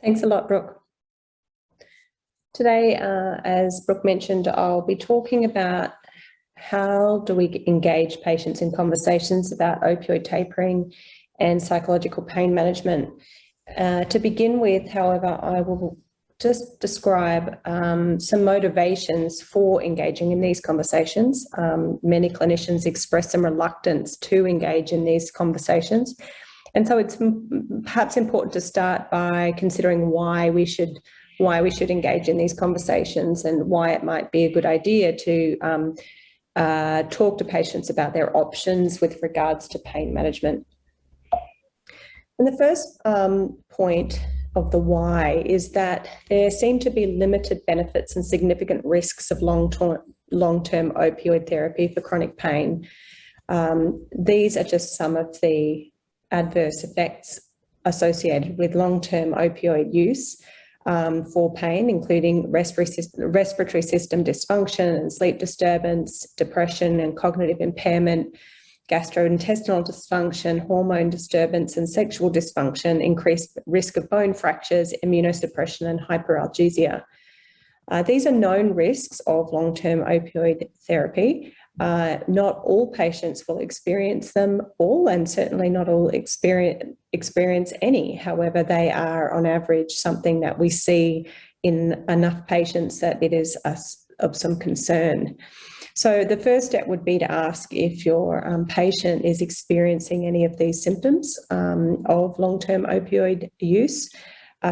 Thanks a lot, Brooke. Today, as Brooke mentioned, I'll be talking about how do we engage patients in conversations about opioid tapering and psychological pain management. To begin with, however, I will just describe some motivations for engaging in these conversations. Many clinicians express some reluctance to engage in these conversations. And so it's perhaps important to start by considering why we should engage in these conversations and why it might be a good idea to talk to patients about their options with regards to pain management. And the first point of the why is that there seem to be limited benefits and significant risks of long-term opioid therapy for chronic pain. These are just some of the adverse effects associated with long-term opioid use for pain, including respiratory system dysfunction and sleep disturbance, depression and cognitive impairment, gastrointestinal dysfunction, hormone disturbance and sexual dysfunction, increased risk of bone fractures, immunosuppression and hyperalgesia. These are known risks of long-term opioid therapy. Not all patients will experience them all, and certainly not all experience any. However, they are on average something that we see in enough patients that it is of some concern. So the first step would be to ask if your patient is experiencing any of these symptoms of long-term opioid use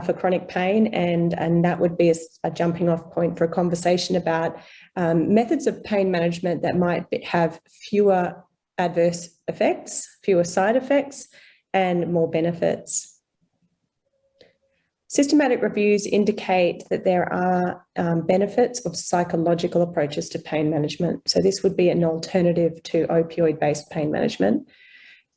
for chronic pain, and that would be a jumping off point for a conversation about methods of pain management that might have fewer adverse effects, fewer side effects, and more benefits. Systematic reviews indicate that there are benefits of psychological approaches to pain management. So this would be an alternative to opioid-based pain management.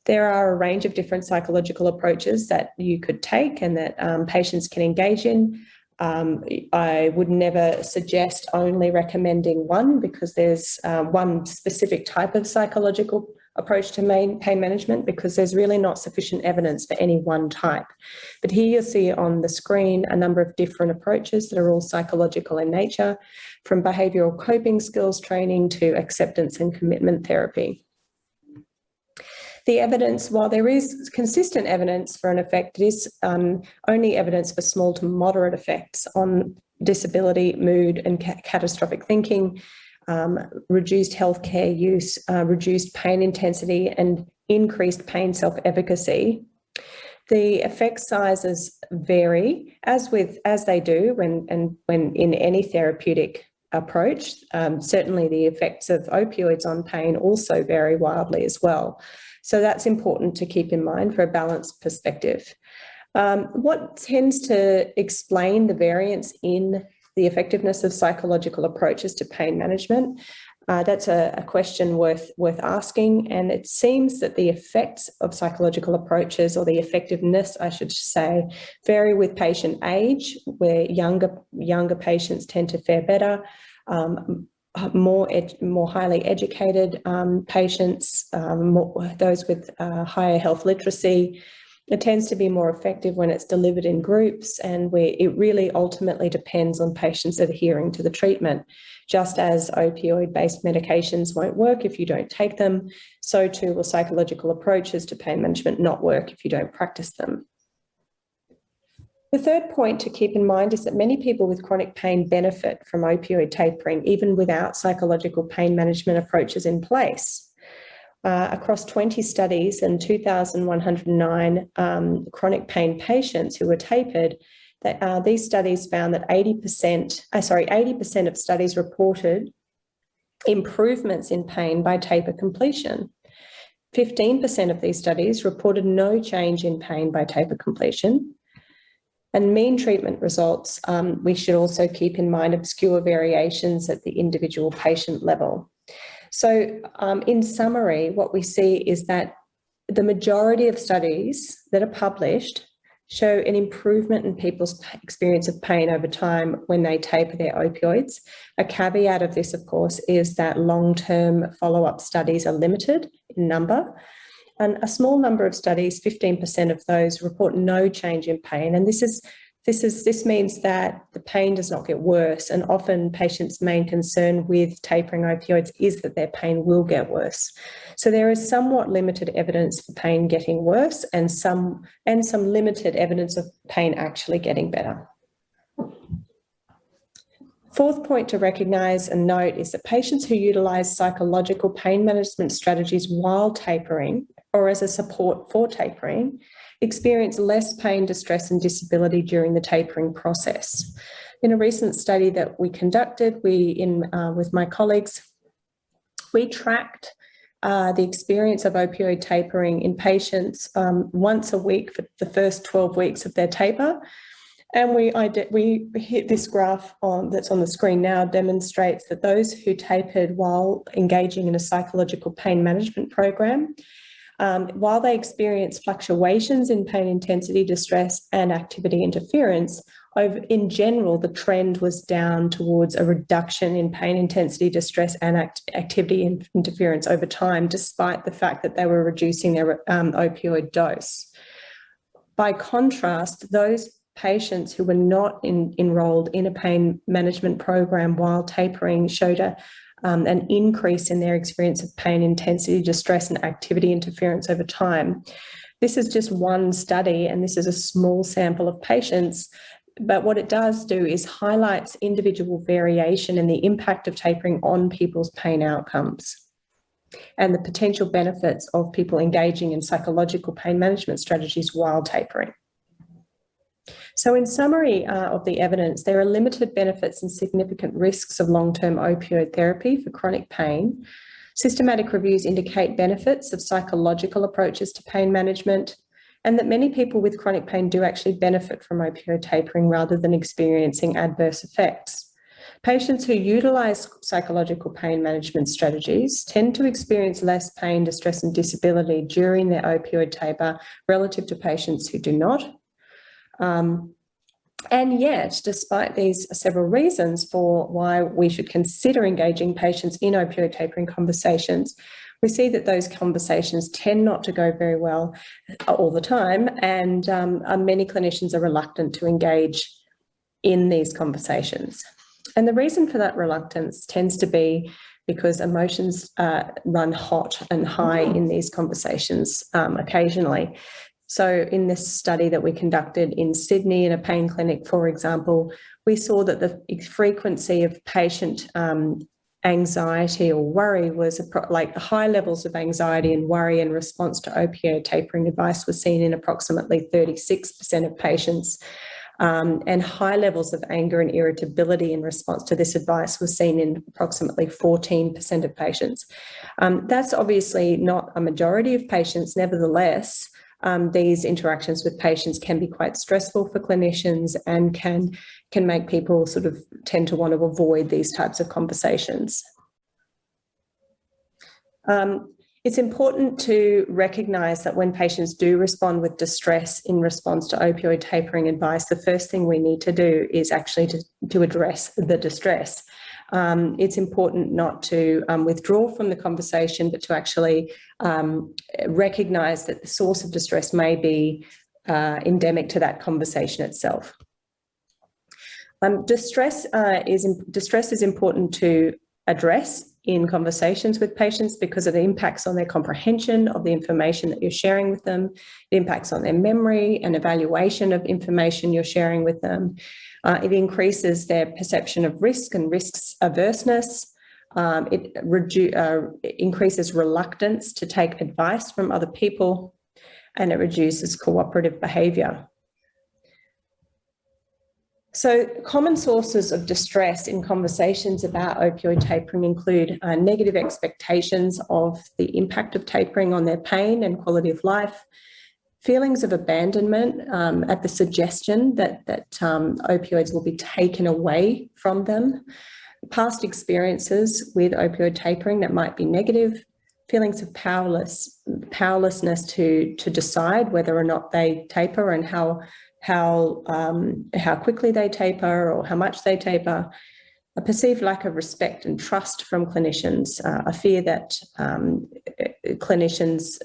There are a range of different psychological approaches that you could take and that patients can engage in. I would never suggest only recommending one, because there's one specific type of psychological approach to pain management, because there's really not sufficient evidence for any one type. But here you'll see on the screen a number of different approaches that are all psychological in nature, from behavioural coping skills training to acceptance and commitment therapy. The evidence, while there is consistent evidence for an effect, it is only evidence for small to moderate effects on disability, mood and catastrophic thinking, reduced healthcare use, reduced pain intensity and increased pain self-efficacy. The effect sizes vary, as they do when in any therapeutic approach. Certainly the effects of opioids on pain also vary wildly as well. So that's important to keep in mind for a balanced perspective. What tends to explain the variance in the effectiveness of psychological approaches to pain management? That's a question worth asking, and it seems that the effects of psychological approaches, or the effectiveness, I should say, vary with patient age, where younger patients tend to fare better. More highly educated patients, those with higher health literacy. It tends to be more effective when it's delivered in groups, and it really ultimately depends on patients adhering to the treatment. Just as opioid-based medications won't work if you don't take them, so too will psychological approaches to pain management not work if you don't practice them. The third point to keep in mind is that many people with chronic pain benefit from opioid tapering, even without psychological pain management approaches in place. Across 20 studies and 2,109 chronic pain patients who were tapered, these studies found that 80% of studies reported improvements in pain by taper completion. 15% of these studies reported no change in pain by taper completion. And mean treatment results, we should also keep in mind obscure variations at the individual patient level. So in summary, what we see is that the majority of studies that are published show an improvement in people's experience of pain over time when they taper their opioids. A caveat of this, of course, is that long-term follow-up studies are limited in number. And a small number of studies, 15% of those, report no change in pain. And this means that the pain does not get worse. And often patients' main concern with tapering opioids is that their pain will get worse. So there is somewhat limited evidence for pain getting worse, and some limited evidence of pain actually getting better. Fourth point to recognise and note is that patients who utilise psychological pain management strategies while tapering, or as a support for tapering, experience less pain, distress and disability during the tapering process. In a recent study that we conducted, with my colleagues, we tracked the experience of opioid tapering in patients once a week for the first 12 weeks of their taper. And we hit this graph that's on the screen now demonstrates that those who tapered while engaging in a psychological pain management program, while they experienced fluctuations in pain intensity, distress, and activity interference, in general, the trend was down towards a reduction in pain intensity, distress, and activity interference over time, despite the fact that they were reducing their opioid dose. By contrast, those patients who were not enrolled in a pain management program while tapering showed an increase in their experience of pain intensity, distress, and activity interference over time. This is just one study, and this is a small sample of patients, but what it does do is highlights individual variation in the impact of tapering on people's pain outcomes and the potential benefits of people engaging in psychological pain management strategies while tapering. So in summary of the evidence, there are limited benefits and significant risks of long-term opioid therapy for chronic pain. Systematic reviews indicate benefits of psychological approaches to pain management, and that many people with chronic pain do actually benefit from opioid tapering rather than experiencing adverse effects. Patients who utilise psychological pain management strategies tend to experience less pain, distress, and disability during their opioid taper relative to patients who do not. And yet, despite these several reasons for why we should consider engaging patients in opioid tapering conversations, we see that those conversations tend not to go very well all the time, and many clinicians are reluctant to engage in these conversations. And the reason for that reluctance tends to be because emotions run hot and high in these conversations occasionally. So in this study that we conducted in Sydney in a pain clinic, for example, we saw that the frequency of patient anxiety or worry was like high levels of anxiety and worry in response to opioid tapering advice was seen in approximately 36% of patients. And high levels of anger and irritability in response to this advice was seen in approximately 14% of patients. That's obviously not a majority of patients. Nevertheless, these interactions with patients can be quite stressful for clinicians and can make people sort of tend to want to avoid these types of conversations. It's important to recognise that when patients do respond with distress in response to opioid tapering advice, the first thing we need to do is actually to address the distress. It's important not to withdraw from the conversation, but to actually recognise that the source of distress may be endemic to that conversation itself. Distress is important to address in conversations with patients because it impacts on their comprehension of the information that you're sharing with them. It impacts on their memory and evaluation of information you're sharing with them. It increases their perception of risk and risk averseness. It increases reluctance to take advice from other people, and it reduces cooperative behaviour. So common sources of distress in conversations about opioid tapering include negative expectations of the impact of tapering on their pain and quality of life, feelings of abandonment at the suggestion that opioids will be taken away from them, past experiences with opioid tapering that might be negative, feelings of powerlessness to decide whether or not they taper and how quickly they taper or how much they taper, a perceived lack of respect and trust from clinicians, a fear that clinicians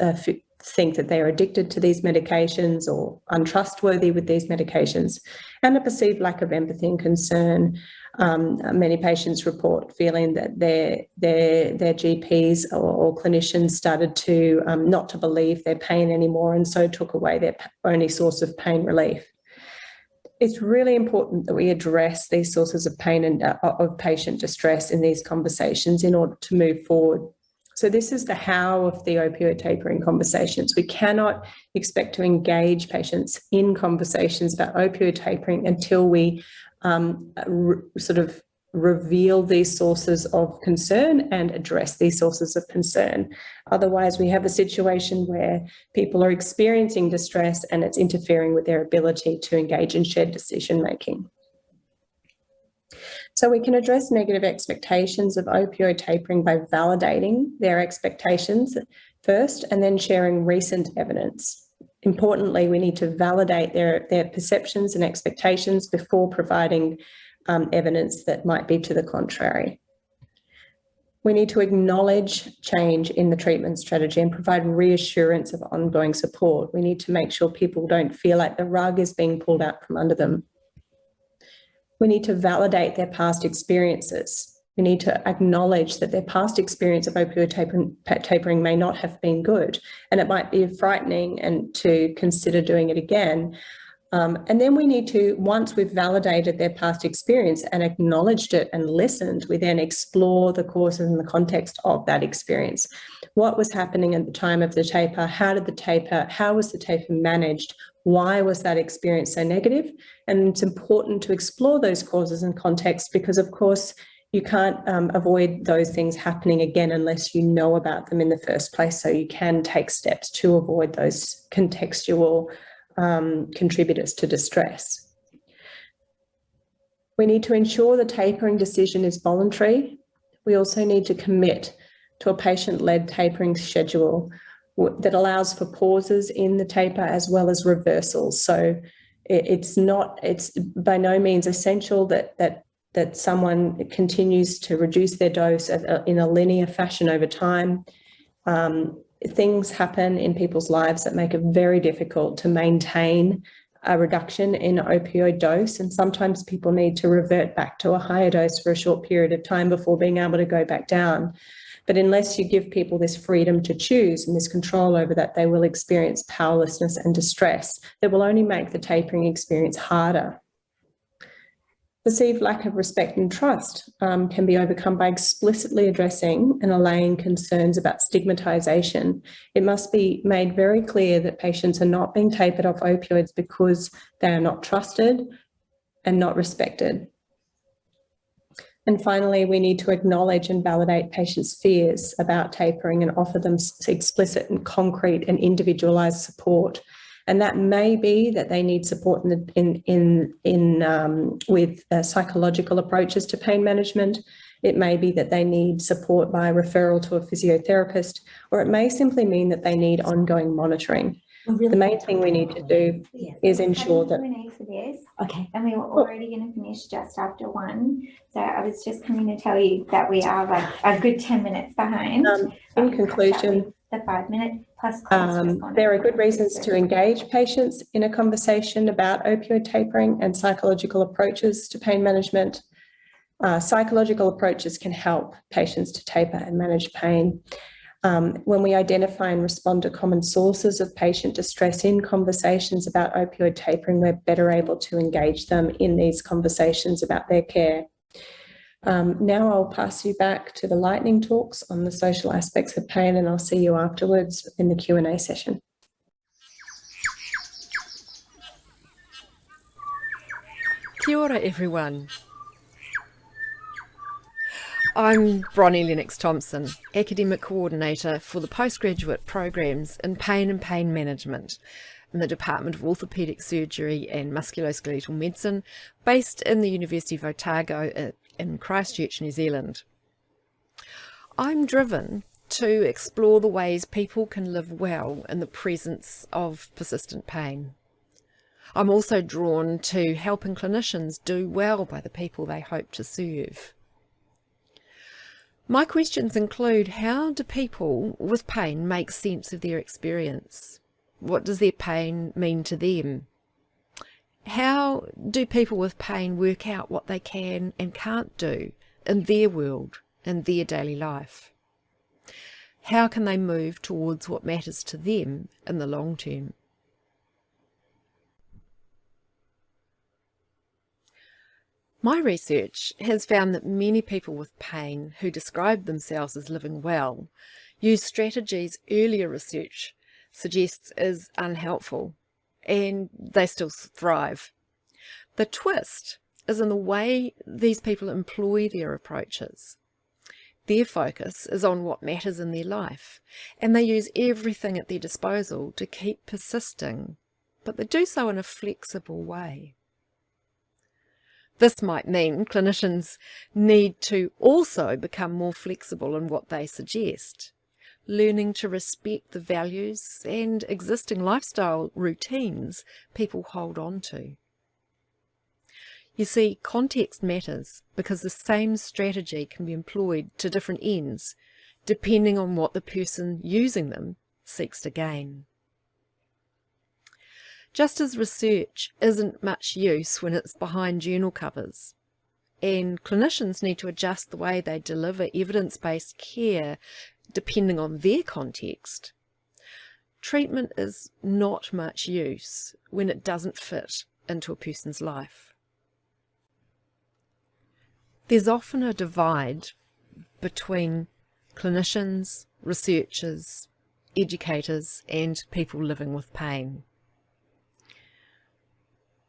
think that they're addicted to these medications or untrustworthy with these medications, and a perceived lack of empathy and concern. Many patients report feeling that their GPs or clinicians started to not to believe their pain anymore, and so took away their only source of pain relief. It's really important that we address these sources of pain and of patient distress in these conversations in order to move forward. So this is the how of the opioid tapering conversations. We cannot expect to engage patients in conversations about opioid tapering until we sort of reveal these sources of concern and address these sources of concern. Otherwise, we have a situation where people are experiencing distress and it's interfering with their ability to engage in shared decision making. So we can address negative expectations of opioid tapering by validating their expectations first and then sharing recent evidence. Importantly, we need to validate their perceptions and expectations before providing evidence that might be to the contrary. We need to acknowledge change in the treatment strategy and provide reassurance of ongoing support. We need to make sure people don't feel like the rug is being pulled out from under them. We need to validate their past experiences. We need to acknowledge that their past experience of opioid tapering may not have been good, and it might be frightening and to consider doing it again. And then we need to, once we've validated their past experience and acknowledged it and listened, we then explore the causes and the context of that experience. What was happening at the time of the taper? How was the taper managed? Why was that experience so negative? And it's important to explore those causes and contexts because, of course, you can't avoid those things happening again unless you know about them in the first place. So you can take steps to avoid those contextual contributors to distress. We need to ensure the tapering decision is voluntary. We also need to commit to a patient-led tapering schedule that allows for pauses in the taper as well as reversals. So it's by no means essential that someone continues to reduce their dose in a linear fashion over time. Things happen in people's lives that make it very difficult to maintain a reduction in opioid dose, and sometimes people need to revert back to a higher dose for a short period of time before being able to go back down. But unless you give people this freedom to choose and this control over that, they will experience powerlessness and distress that will only make the tapering experience harder. Perceived lack of respect and trust can be overcome by explicitly addressing and allaying concerns about stigmatisation. It must be made very clear that patients are not being tapered off opioids because they are not trusted and not respected. And finally, we need to acknowledge and validate patients' fears about tapering and offer them explicit and concrete and individualised support. And that may be that they need support with psychological approaches to pain management. It may be that they need support by referral to a physiotherapist, or it may simply mean that they need ongoing monitoring. The main thing we need to do is ensure that. For this, okay. And we were already going to finish just after 1. So I was just coming to tell you that we are like a good 10 minutes behind. In conclusion, the 5-minute plus there are good reasons to engage patients in a conversation about opioid tapering and psychological approaches to pain management. Psychological approaches can help patients to taper and manage pain. When we identify and respond to common sources of patient distress in conversations about opioid tapering, we're better able to engage them in these conversations about their care. Now I'll pass you back to the lightning talks on the social aspects of pain, and I'll see you afterwards in the Q&A session. Kia ora, everyone. I'm Bronnie Lennox-Thompson, Academic Coordinator for the Postgraduate Programs in Pain and Pain Management in the Department of Orthopaedic Surgery and Musculoskeletal Medicine, based in the University of Otago in Christchurch, New Zealand. I'm driven to explore the ways people can live well in the presence of persistent pain. I'm also drawn to helping clinicians do well by the people they hope to serve. My questions include: how do people with pain make sense of their experience? What does their pain mean to them? How do people with pain work out what they can and can't do in their world, in their daily life? How can they move towards what matters to them in the long term? My research has found that many people with pain who describe themselves as living well use strategies earlier research suggests is unhelpful, and they still thrive. The twist is in the way these people employ their approaches. Their focus is on what matters in their life, and they use everything at their disposal to keep persisting, but they do so in a flexible way. This might mean clinicians need to also become more flexible in what they suggest, learning to respect the values and existing lifestyle routines people hold on to. You see, context matters because the same strategy can be employed to different ends, depending on what the person using them seeks to gain. Just as research isn't much use when it's behind journal covers, and clinicians need to adjust the way they deliver evidence-based care depending on their context, treatment is not much use when it doesn't fit into a person's life. There's often a divide between clinicians, researchers, educators, and people living with pain.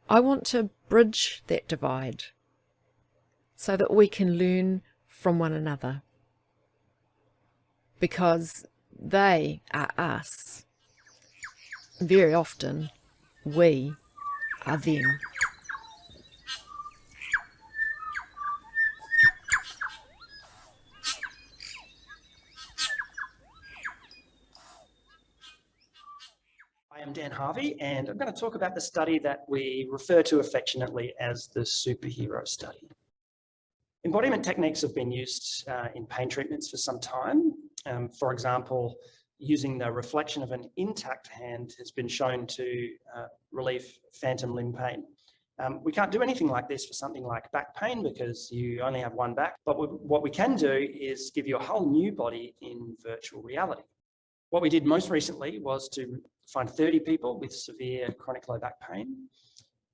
I want to bridge that divide so that we can learn from one another, because they are us. Very often, we are them. I am Dan Harvey, and I'm going to talk about the study that we refer to affectionately as the superhero study. Embodiment techniques have been used in pain treatments for some time. For example, using the reflection of an intact hand has been shown to relieve phantom limb pain. We can't do anything like this for something like back pain because you only have one back, but what we can do is give you a whole new body in virtual reality. What we did most recently was to find 30 people with severe chronic low back pain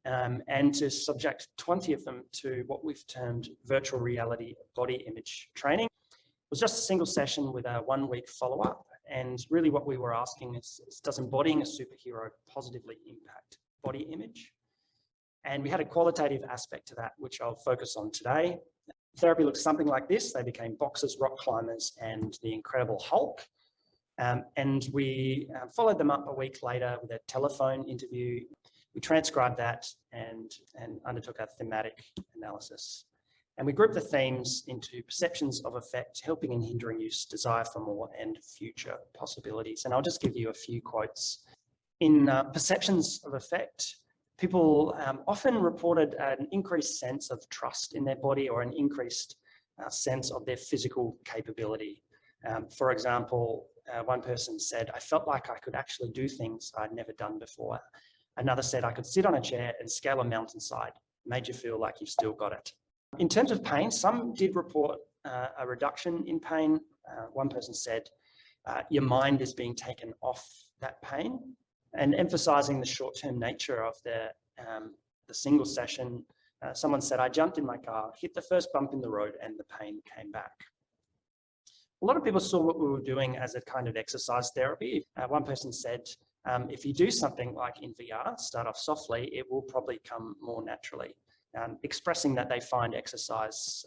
and to subject 20 of them to what we've termed virtual reality body image training. It was just a single session with a 1-week follow-up, and really what we were asking is does embodying a superhero positively impact body image? And we had a qualitative aspect to that, which I'll focus on today. Therapy looks something like this. They became boxers, rock climbers, and the Incredible Hulk. And we followed them up a week later with a telephone interview. We transcribed that and undertook a thematic analysis. And we grouped the themes into perceptions of effect, helping and hindering use, desire for more, and future possibilities. And I'll just give you a few quotes. In perceptions of effect, people often reported an increased sense of trust in their body or an increased sense of their physical capability. For example, one person said, I felt like I could actually do things I'd never done before. Another said, I could sit on a chair and scale a mountainside. Made you feel like you've still got it. In terms of pain, some did report a reduction in pain. One person said, your mind is being taken off that pain. And emphasizing the short-term nature of the single session, someone said, I jumped in my car, hit the first bump in the road, and the pain came back. A lot of people saw what we were doing as a kind of exercise therapy. One person said, if you do something like in VR, start off softly, it will probably come more naturally, expressing that they find exercise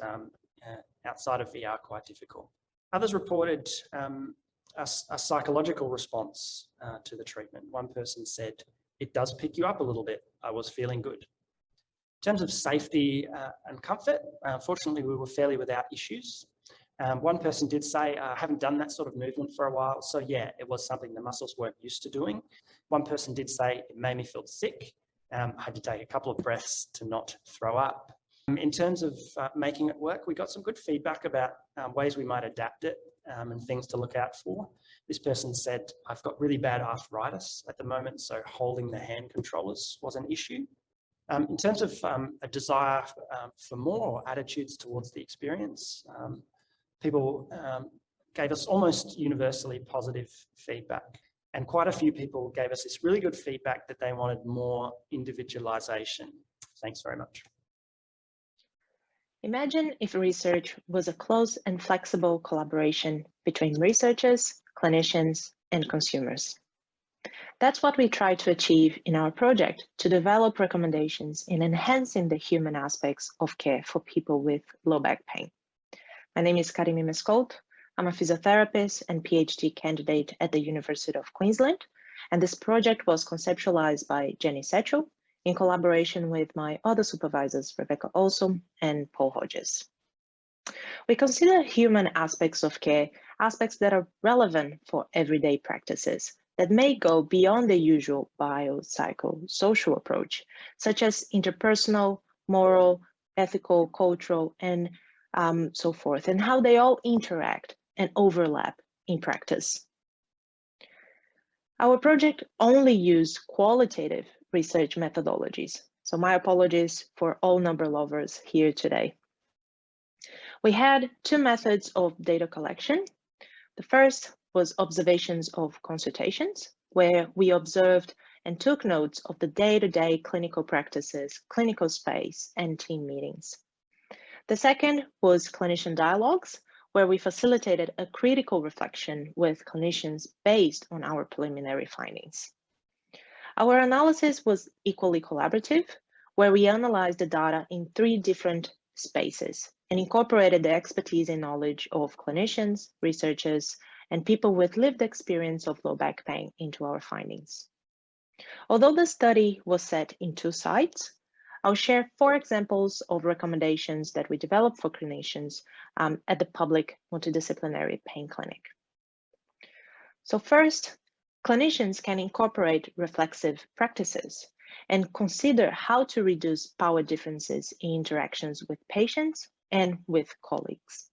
outside of VR quite difficult. Others reported a psychological response to the treatment. One person said, it does pick you up a little bit. I was feeling good. In terms of safety and comfort, fortunately, we were fairly without issues. One person did say, I haven't done that sort of movement for a while. So yeah, it was something the muscles weren't used to doing. One person did say it made me feel sick. I had to take a couple of breaths to not throw up. In terms of making it work, we got some good feedback about ways we might adapt it and things to look out for. This person said, I've got really bad arthritis at the moment, so holding the hand controllers was an issue. In terms of a desire for more attitudes towards the experience, people gave us almost universally positive feedback. And quite a few people gave us this really good feedback that they wanted more individualization. Thanks very much. Imagine if research was a close and flexible collaboration between researchers, clinicians, and consumers. That's what we try to achieve in our project, to develop recommendations in enhancing the human aspects of care for people with low back pain. My name is Karimi Mescolt. I'm a physiotherapist and PhD candidate at the University of Queensland, and this project was conceptualized by Jenny Satchel in collaboration with my other supervisors, Rebecca Olson and Paul Hodges. We consider human aspects of care, aspects that are relevant for everyday practices that may go beyond the usual biopsychosocial approach, such as interpersonal, moral, ethical, cultural, and so forth, and how they all interact and overlap in practice. Our project only used qualitative research methodologies, so my apologies for all number lovers here today. We had two methods of data collection. The first was observations of consultations, where we observed and took notes of the day-to-day clinical practices, clinical space, and team meetings. The second was clinician dialogues, where we facilitated a critical reflection with clinicians based on our preliminary findings. Our analysis was equally collaborative, where we analyzed the data in 3 different spaces and incorporated the expertise and knowledge of clinicians, researchers, and people with lived experience of low back pain into our findings. Although the study was set in 2 sites, I'll share 4 examples of recommendations that we developed for clinicians at the public multidisciplinary pain clinic. So first, clinicians can incorporate reflexive practices and consider how to reduce power differences in interactions with patients and with colleagues.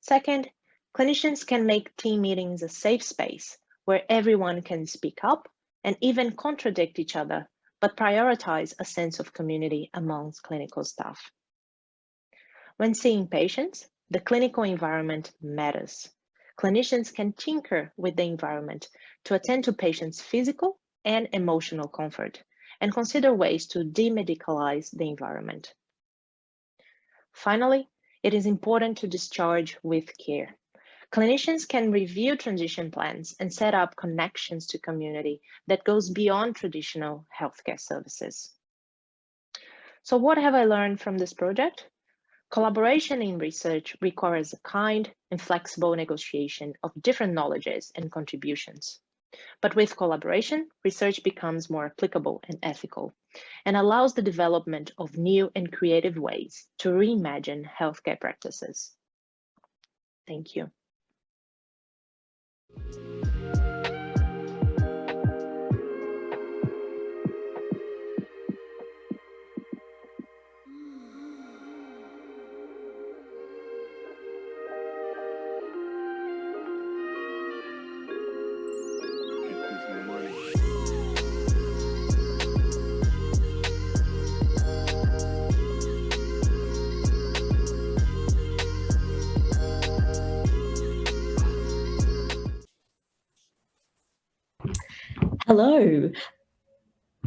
Second, clinicians can make team meetings a safe space where everyone can speak up and even contradict each other, but prioritize a sense of community amongst clinical staff. When seeing patients, the clinical environment matters. Clinicians can tinker with the environment to attend to patients' physical and emotional comfort and consider ways to demedicalize the environment. Finally, it is important to discharge with care. Clinicians can review transition plans and set up connections to community that goes beyond traditional healthcare services. So what have I learned from this project? Collaboration in research requires a kind and flexible negotiation of different knowledges and contributions. But with collaboration, research becomes more applicable and ethical and allows the development of new and creative ways to reimagine healthcare practices. Thank you. Hello.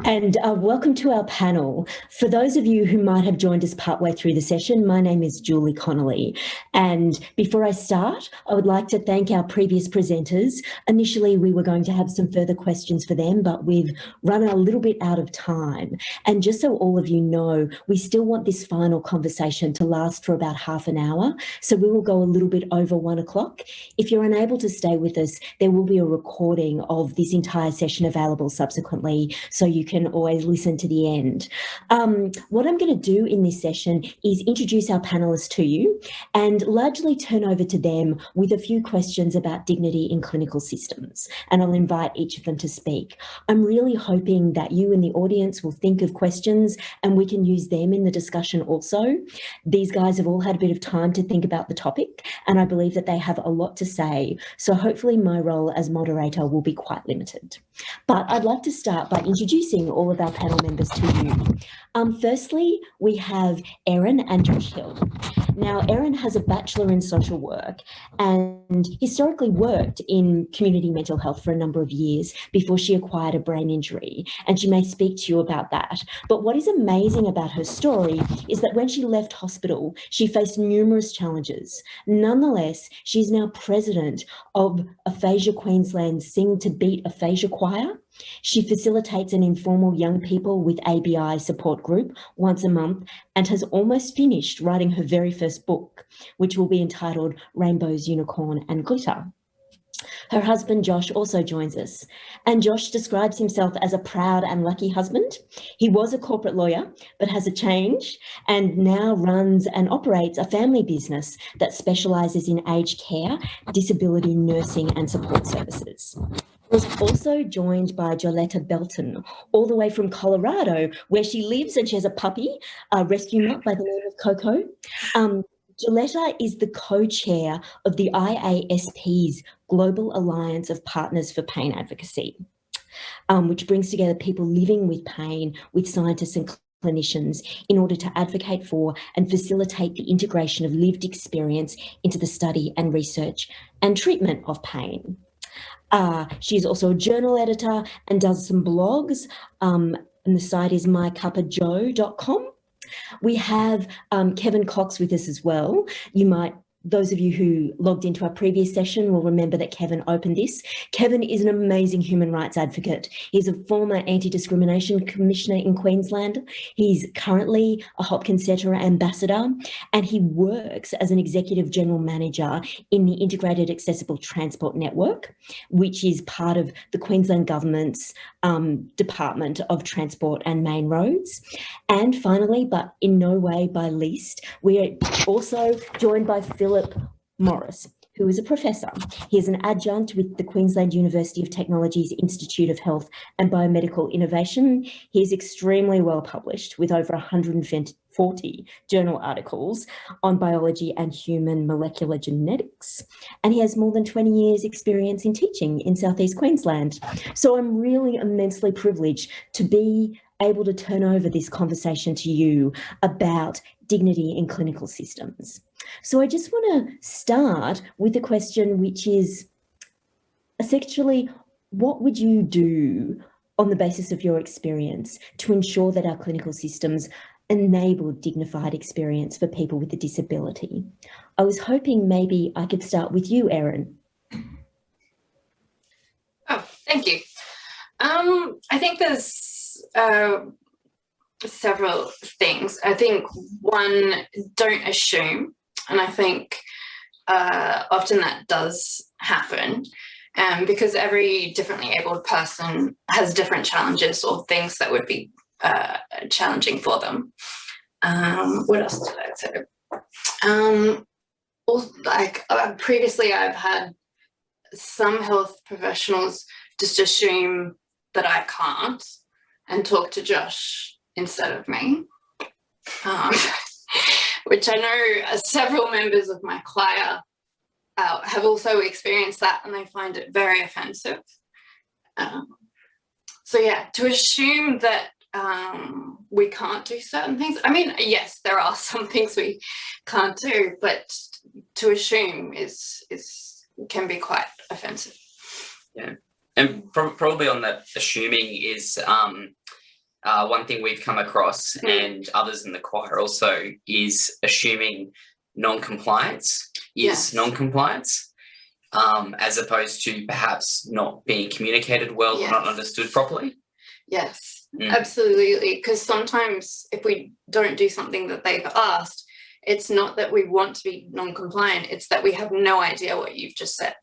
And welcome to our panel. For those of you who might have joined us partway through the session, my name is Julie Connolly. And before I start, I would like to thank our previous presenters. Initially, we were going to have some further questions for them, but we've run a little bit out of time. And just so all of you know, we still want this final conversation to last for about half an hour. So we will go a little bit over 1 o'clock. If you're unable to stay with us, there will be a recording of this entire session available subsequently, so you can always listen to the end. What I'm going to do in this session is introduce our panelists to you and largely turn over to them with a few questions about dignity in clinical systems, and I'll invite each of them to speak. I'm really hoping that you in the audience will think of questions and we can use them in the discussion also. These guys have all had a bit of time to think about the topic, and I believe that they have a lot to say, so hopefully my role as moderator will be quite limited. But I'd like to start by introducing all of our panel members to you. Firstly, we have Erin and Josh Hill. Now, Erin has a Bachelor in Social Work and historically worked in community mental health for a number of years before she acquired a brain injury, and she may speak to you about that. But what is amazing about her story is that when she left hospital, she faced numerous challenges. Nonetheless, she's now president of Aphasia Queensland's Sing to Beat Aphasia Choir. She facilitates an informal young people with ABI support group once a month and has almost finished writing her very first book, which will be entitled Rainbows, Unicorn and Glitter. Her husband, Josh, also joins us, and Josh describes himself as a proud and lucky husband. He was a corporate lawyer, but has a change and now runs and operates a family business that specialises in aged care, disability nursing and support services. Was also joined by Joletta Belton, all the way from Colorado, where she lives, and she has a puppy, a rescue mutt by the name of Coco. Joletta is the co-chair of the IASP's Global Alliance of Partners for Pain Advocacy, which brings together people living with pain with scientists and clinicians in order to advocate for and facilitate the integration of lived experience into the study and research and treatment of pain. She is also a journal editor and does some blogs, and the site is mycupofjoe.com. We have Kevin Cox with us as well. Those of you who logged into our previous session will remember that Kevin opened this. Kevin is an amazing human rights advocate. He's a former anti-discrimination commissioner in Queensland. He's currently a Hopkins Centre ambassador, and he works as an executive general manager in the Integrated Accessible Transport Network, which is part of the Queensland Government's Department of Transport and Main Roads. And finally, but in no way by least, we are also joined by Philip Morris, who is a professor. He is an adjunct with the Queensland University of Technology's Institute of Health and Biomedical Innovation. He is extremely well published with over 140 journal articles on biology and human molecular genetics. And he has more than 20 years experience in teaching in Southeast Queensland. So I'm really immensely privileged to be able to turn over this conversation to you about dignity in clinical systems. So I just want to start with a question which is essentially, what would you do on the basis of your experience to ensure that our clinical systems enable dignified experience for people with a disability? I was hoping maybe I could start with you, Erin. Oh, thank you. I think there's several things. I think one, don't assume, and I think often that does happen because every differently abled person has different challenges or things that would be challenging for them. What else did I say? Previously I've had some health professionals just assume that I can't and talk to Josh instead of me, which I know several members of my choir have also experienced that, and they find it very offensive. So yeah, to assume that we can't do certain things. I mean, yes, there are some things we can't do, but to assume can be quite offensive. Yeah, and probably on that assuming is one thing we've come across, and others in the choir also, is assuming non-compliance is non-compliance, as opposed to perhaps not being communicated well or not understood properly. Yes, absolutely. Because sometimes if we don't do something that they've asked, it's not that we want to be non-compliant, it's that we have no idea what you've just said.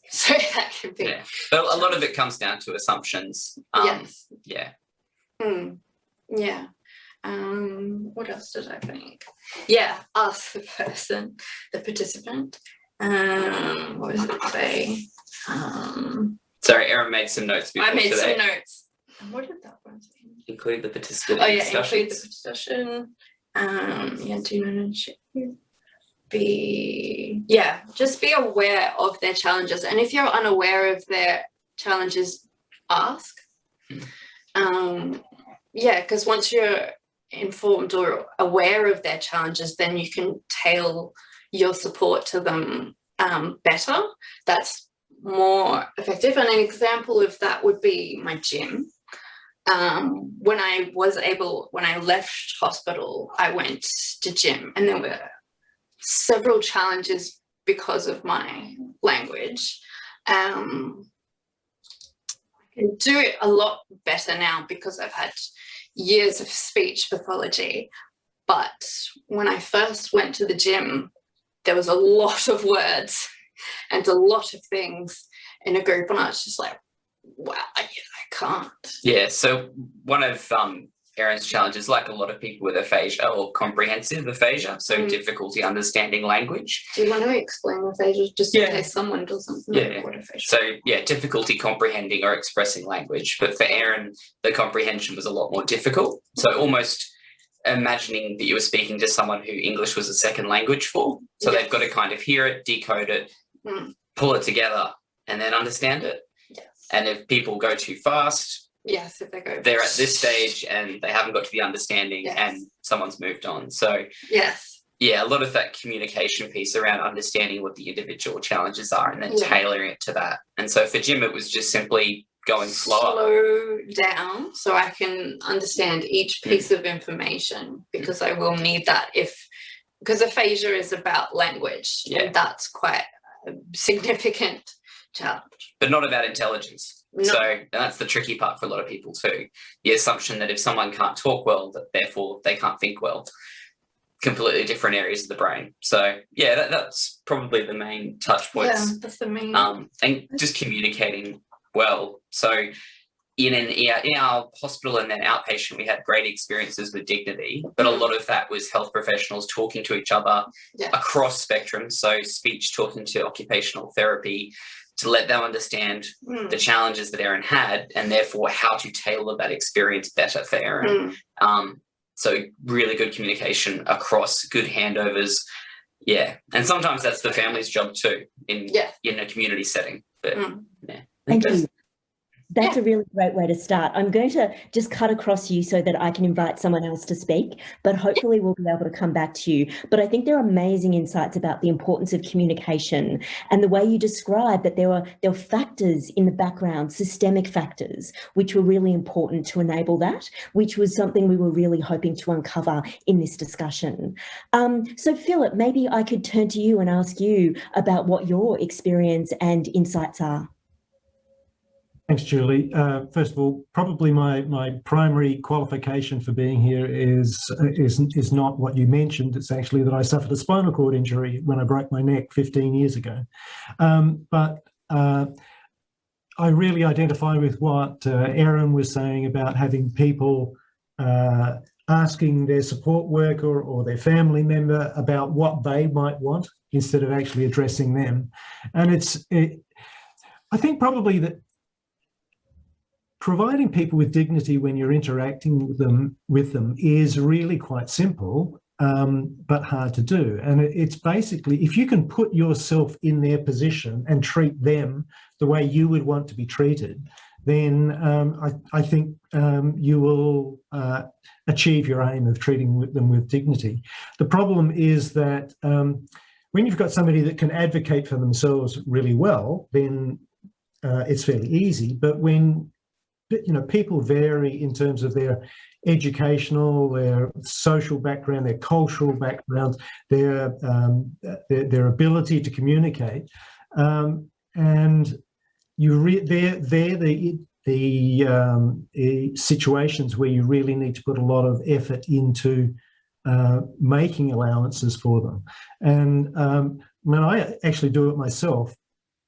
So that could be. Yeah. But a lot of it comes down to assumptions. Yes. Yeah. Yeah. What else did I think? Yeah, ask the person, the participant. What does it say? Sorry, Erin made some notes before I made today. some notes. What did that one say? Include the participant Oh in yeah, discussions. include the discussion. Just be aware of their challenges, and if you're unaware of their challenges, ask. Because once you're informed or aware of their challenges, then you can tailor your support to them better. That's more effective. And an example of that would be my gym. When I left hospital, I went to gym, and there were several challenges because of my language. I can do it a lot better now because I've had years of speech pathology. But when I first went to the gym, there was a lot of words and a lot of things in a group, and I was just like, wow, I can't. Yeah, so one of Erin's challenges, like a lot of people with aphasia or comprehensive aphasia, so difficulty understanding language. Do you want to explain aphasia just in case someone doesn't know what aphasia is? So difficulty comprehending or expressing language. But for Erin, the comprehension was a lot more difficult. So almost imagining that you were speaking to someone who English was a second language for. So they've got to kind of hear it, decode it, pull it together, and then understand it. And if people go too fast, if they're at this stage and they haven't got to the understanding and someone's moved on. So a lot of that communication piece around understanding what the individual challenges are and then tailoring it to that. And so for Jim, it was just simply going slower. Slow down so I can understand each piece of information, because I will need that because aphasia is about language, and that's quite a significant challenge. But not about intelligence. No. So that's the tricky part for a lot of people too. The assumption that if someone can't talk well, that therefore they can't think well. Completely different areas of the brain. So that's probably the main touch points. Yeah, that's the main. And just communicating well. So in our hospital and then outpatient, we had great experiences with Dignity, but a lot of that was health professionals talking to each other across spectrums. So speech, talking to occupational therapy, to let them understand the challenges that Erin had, and therefore how to tailor that experience better for Erin. So really good communication across, good handovers. Yeah. And sometimes that's the family's job too in a community setting. But Thank you. That's a really great way to start. I'm going to just cut across you so that I can invite someone else to speak, but hopefully we'll be able to come back to you. But I think there are amazing insights about the importance of communication and the way you described that there were factors in the background, systemic factors, which were really important to enable that, which was something we were really hoping to uncover in this discussion. So Philip, maybe I could turn to you and ask you about what your experience and insights are. Thanks, Julie. First of all, probably my primary qualification for being here is not what you mentioned. It's actually that I suffered a spinal cord injury when I broke my neck 15 years ago. But I really identify with what Erin was saying about having people asking their support worker or their family member about what they might want instead of actually addressing them. And I think probably that providing people with dignity when you're interacting with them is really quite simple, but hard to do. And it's basically, if you can put yourself in their position and treat them the way you would want to be treated, then I think you will achieve your aim of treating them with dignity. The problem is that when you've got somebody that can advocate for themselves really well, then it's fairly easy. But when people vary in terms of their educational, their social background, their cultural background, their ability to communicate, and they're the situations where you really need to put a lot of effort into making allowances for them. And when I actually do it myself,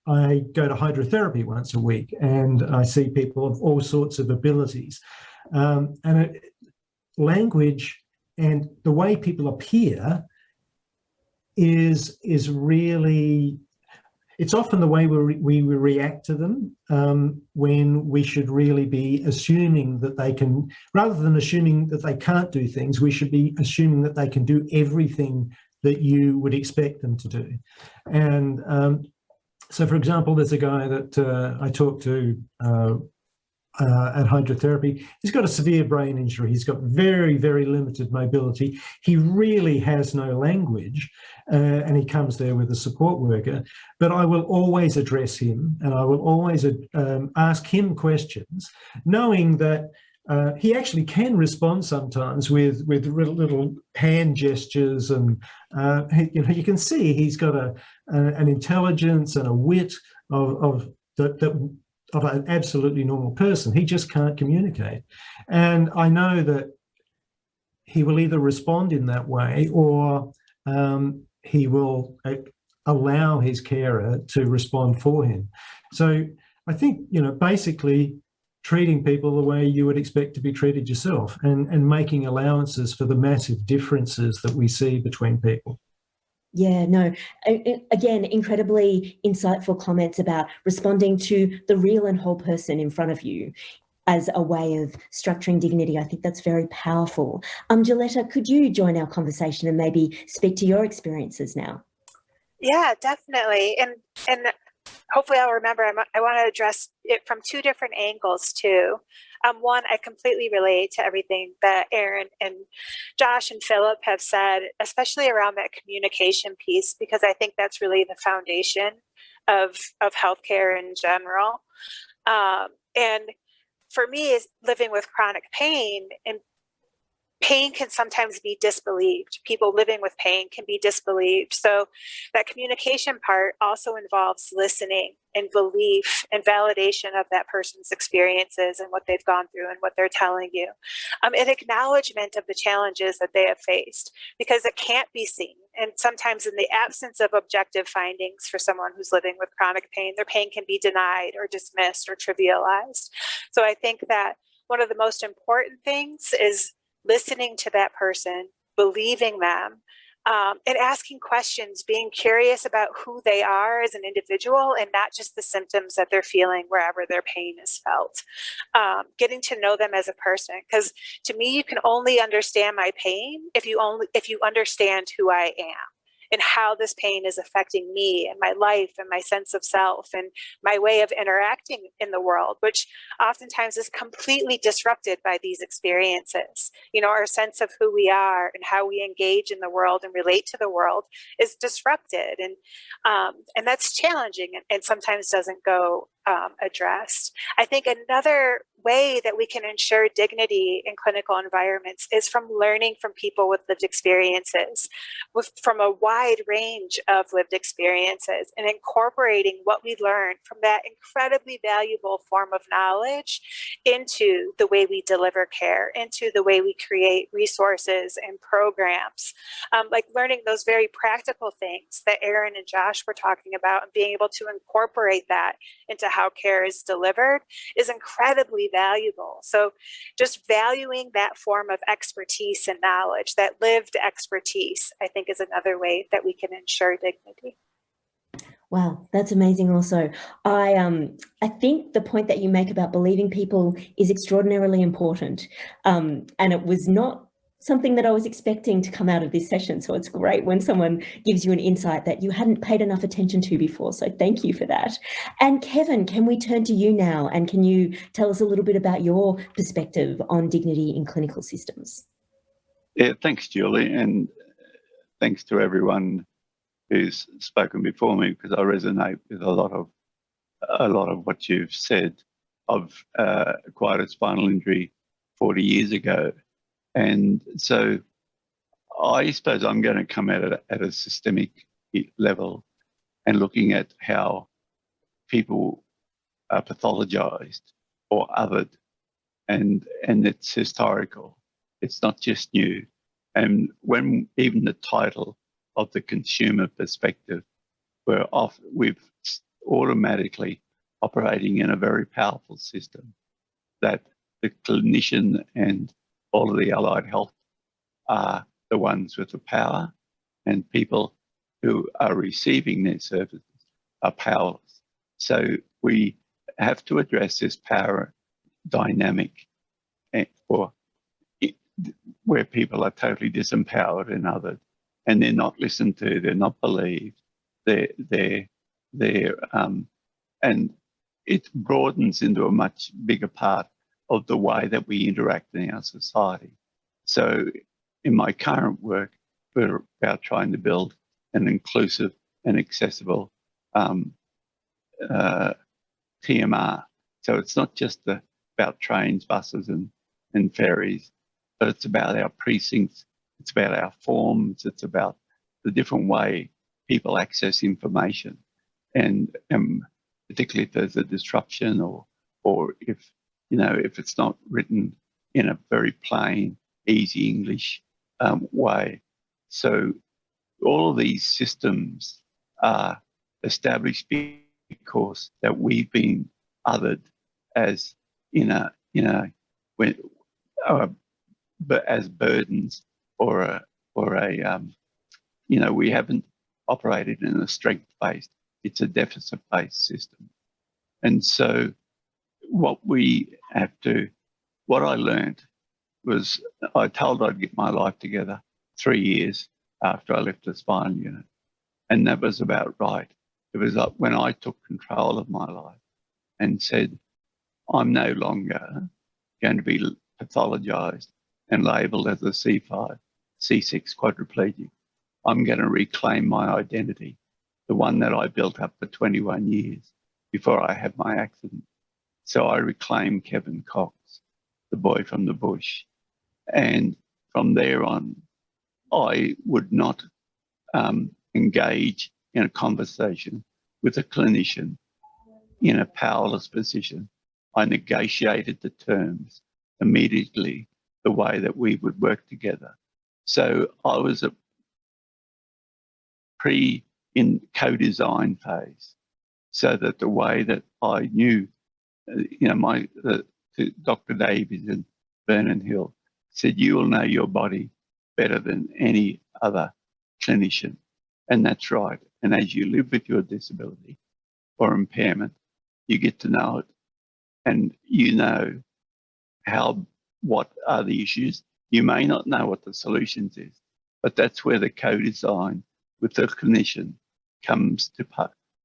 I go to hydrotherapy once a week, and I see people of all sorts of abilities. Language and the way people appear is really, it's often the way we react to them when we should really be assuming that they can, rather than assuming that they can't do things, we should be assuming that they can do everything that you would expect them to do. And so, for example, there's a guy that I talked to at hydrotherapy. He's got a severe brain injury. He's got very, very limited mobility. He really has no language, and he comes there with a support worker. But I will always address him, and I will always ask him questions, knowing that he actually can respond sometimes with little hand gestures, and you can see he's got an intelligence and a wit of an absolutely normal person. He just can't communicate. And I know that he will either respond in that way, or he will allow his carer to respond for him. So I think, basically treating people the way you would expect to be treated yourself, and making allowances for the massive differences that we see between people. Yeah, no, again, incredibly insightful comments about responding to the real and whole person in front of you as a way of structuring dignity. I think that's very powerful. Gilletta, could you join our conversation and maybe speak to your experiences now? Yeah, definitely. And hopefully I'll remember, I want to address it from two different angles too. One, I completely relate to everything that Erin and Josh and Philip have said, especially around that communication piece, because I think that's really the foundation of healthcare in general. And for me, is living with chronic pain, and pain can sometimes be disbelieved. People living with pain can be disbelieved. So that communication part also involves listening and belief and validation of that person's experiences and what they've gone through and what they're telling you. An acknowledgement of the challenges that they have faced, because it can't be seen. And sometimes in the absence of objective findings for someone who's living with chronic pain, their pain can be denied or dismissed or trivialized. So I think that one of the most important things is listening to that person, believing them, and asking questions, being curious about who they are as an individual and not just the symptoms that they're feeling wherever their pain is felt. Getting to know them as a person, because to me, you can only understand my pain if you understand who I am and how this pain is affecting me and my life and my sense of self and my way of interacting in the world, which oftentimes is completely disrupted by these experiences. Our sense of who we are and how we engage in the world and relate to the world is disrupted. And that's challenging and sometimes doesn't go addressed. I think another way that we can ensure dignity in clinical environments is from learning from people with lived experiences, from a wide range of lived experiences, and incorporating what we learned from that incredibly valuable form of knowledge into the way we deliver care, into the way we create resources and programs, like learning those very practical things that Erin and Josh were talking about, and being able to incorporate that into how care is delivered is incredibly valuable. So just valuing that form of expertise and knowledge, that lived expertise, I think is another way that we can ensure dignity. Wow, that's amazing also. I think the point that you make about believing people is extraordinarily important. And it was not something that I was expecting to come out of this session. So it's great when someone gives you an insight that you hadn't paid enough attention to before. So thank you for that. And Kevin, can we turn to you now? And can you tell us a little bit about your perspective on dignity in clinical systems? Yeah, thanks, Julie. And thanks to everyone who's spoken before me, because I resonate with a lot of what you've said. I've acquired a spinal injury 40 years ago. And so I suppose I'm going to come at it at a systemic level and looking at how people are pathologized or othered, and it's historical. It's not just new. And when even the title of the consumer perspective, we're automatically operating in a very powerful system that the clinician and all of the allied health are the ones with the power, and people who are receiving their services are powerless. So we have to address this power dynamic where people are totally disempowered and othered, and they're not listened to, they're not believed, and it broadens into a much bigger part of the way that we interact in our society. So in my current work, we're about trying to build an inclusive and accessible TMR. So it's not just about trains, buses and ferries, but it's about our precincts, it's about our forms, it's about the different way people access information. And particularly if there's a disruption or if, you know, if it's not written in a very plain, easy English way. So all of these systems are established because that we've been othered as but as burdens or we haven't operated in a strength-based, it's a deficit-based system. And so what I learned was I told I'd get my life together 3 years after I left the spinal unit. And that was about right. It was like when I took control of my life and said, I'm no longer going to be pathologized and labeled as a C5, C6 quadriplegic. I'm going to reclaim my identity, the one that I built up for 21 years before I had my accident. So I reclaimed Kevin Cox, the boy from the bush. And from there on, I would not engage in a conversation with a clinician in a powerless position. I negotiated the terms immediately, the way that we would work together. So I was in co-design phase, so that the way that I knew, Dr. Davies and Vernon Hill said, you will know your body better than any other clinician. And that's right. And as you live with your disability or impairment, you get to know it. And you know what are the issues. You may not know what the solutions is, but that's where the co-design with the clinician comes to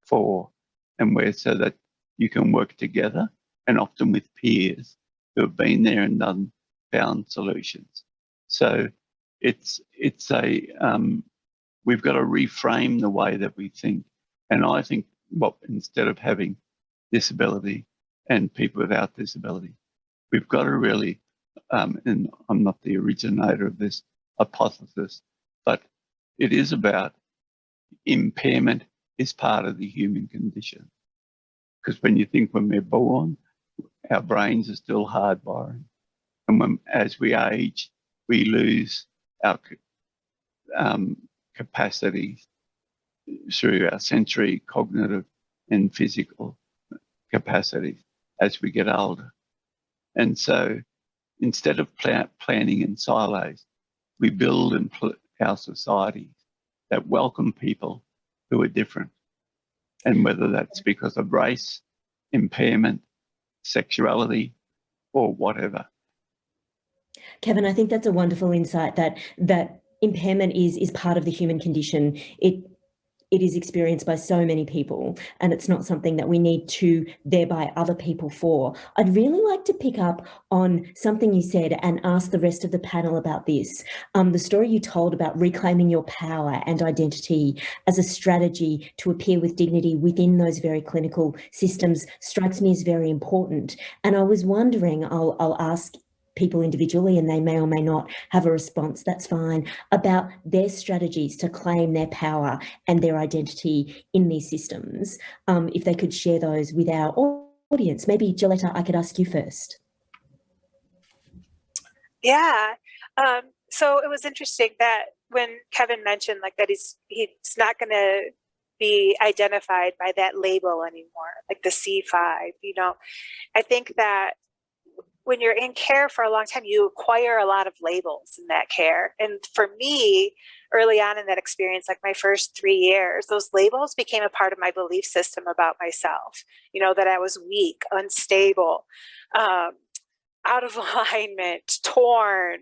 fore, and where so that you can work together and often with peers who have been there and found solutions. So we've got to reframe the way that we think. And I think instead of having disability and people without disability, we've got to really, and I'm not the originator of this hypothesis, but it is about impairment is part of the human condition. Because when we're born, our brains are still hardwiring. And as we age, we lose our capacities through our sensory, cognitive, and physical capacities as we get older. And so instead of planning in silos, we build our societies that welcome people who are different. And whether that's because of race, impairment, sexuality, or whatever. Kevin, I think that's a wonderful insight that impairment is part of the human condition. It is experienced by so many people, and it's not something that we need to thereby other people for. I'd really like to pick up on something you said and ask the rest of the panel about this. The story you told about reclaiming your power and identity as a strategy to appear with dignity within those very clinical systems strikes me as very important. And I was wondering, I'll ask people individually, and they may or may not have a response, that's fine, about their strategies to claim their power and their identity in these systems. If they could share those with our audience. Maybe, Joletta, I could ask you first. Yeah. So it was interesting that when Kevin mentioned that he's not going to be identified by that label anymore, like the C5, I think that when you're in care for a long time, you acquire a lot of labels in that care. And for me, early on in that experience, like my first 3 years, those labels became a part of my belief system about myself, that I was weak, unstable, out of alignment, torn,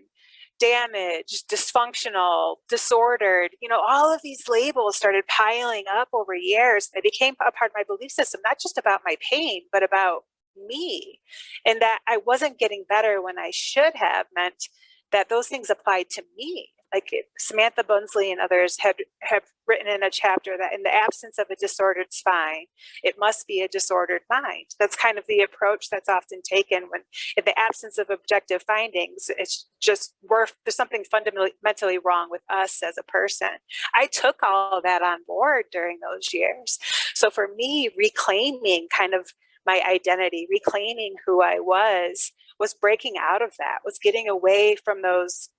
damaged, dysfunctional, disordered, you know, all of these labels started piling up over years. They became a part of my belief system, not just about my pain, but about me. And that I wasn't getting better when I should have meant that those things applied to me. Like Samantha Bunsley and others have written in a chapter that in the absence of a disordered spine, it must be a disordered mind. That's kind of the approach that's often taken when, in the absence of objective findings, it's just there's something fundamentally wrong with us as a person. I took all of that on board during those years. So for me, reclaiming kind of my identity, reclaiming who I was breaking out of that, was getting away from those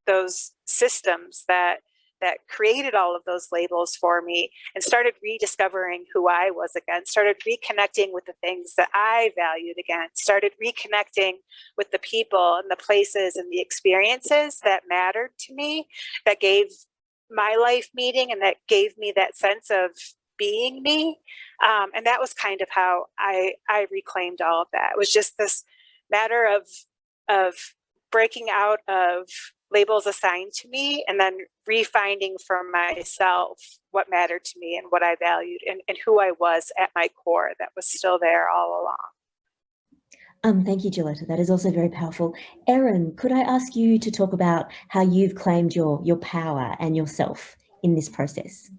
systems that created all of those labels for me, and started rediscovering who I was again, started reconnecting with the things that I valued again, started reconnecting with the people and the places and the experiences that mattered to me, that gave my life meaning and that gave me that sense of being me. And that was kind of how I reclaimed all of that. It was just this matter of breaking out of labels assigned to me and then refinding for myself what mattered to me and what I valued and who I was at my core that was still there all along. Thank you, Gilletta. That is also very powerful. Erin, could I ask you to talk about how you've claimed your power and yourself in this process?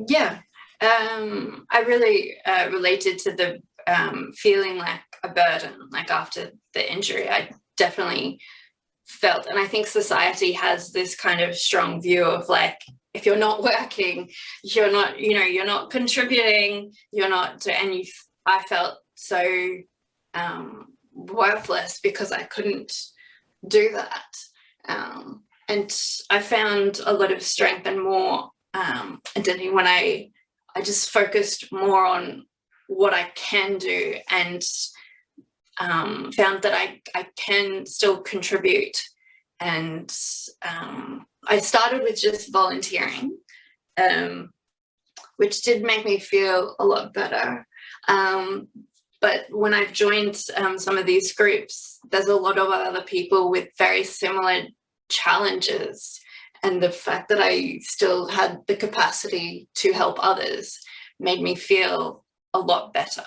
Yeah, I really related to the feeling like a burden, like after the injury. I definitely felt, and I think society has this kind of strong view of like, if you're not working, you're not, you know, you're not contributing, you're not, and I felt so worthless because I couldn't do that. And I found a lot of strength and more identity when I just focused more on what I can do, and found that I can still contribute. And I started with just volunteering, which did make me feel a lot better. But when I've joined some of these groups, there's a lot of other people with very similar challenges. And the fact that I still had the capacity to help others made me feel a lot better.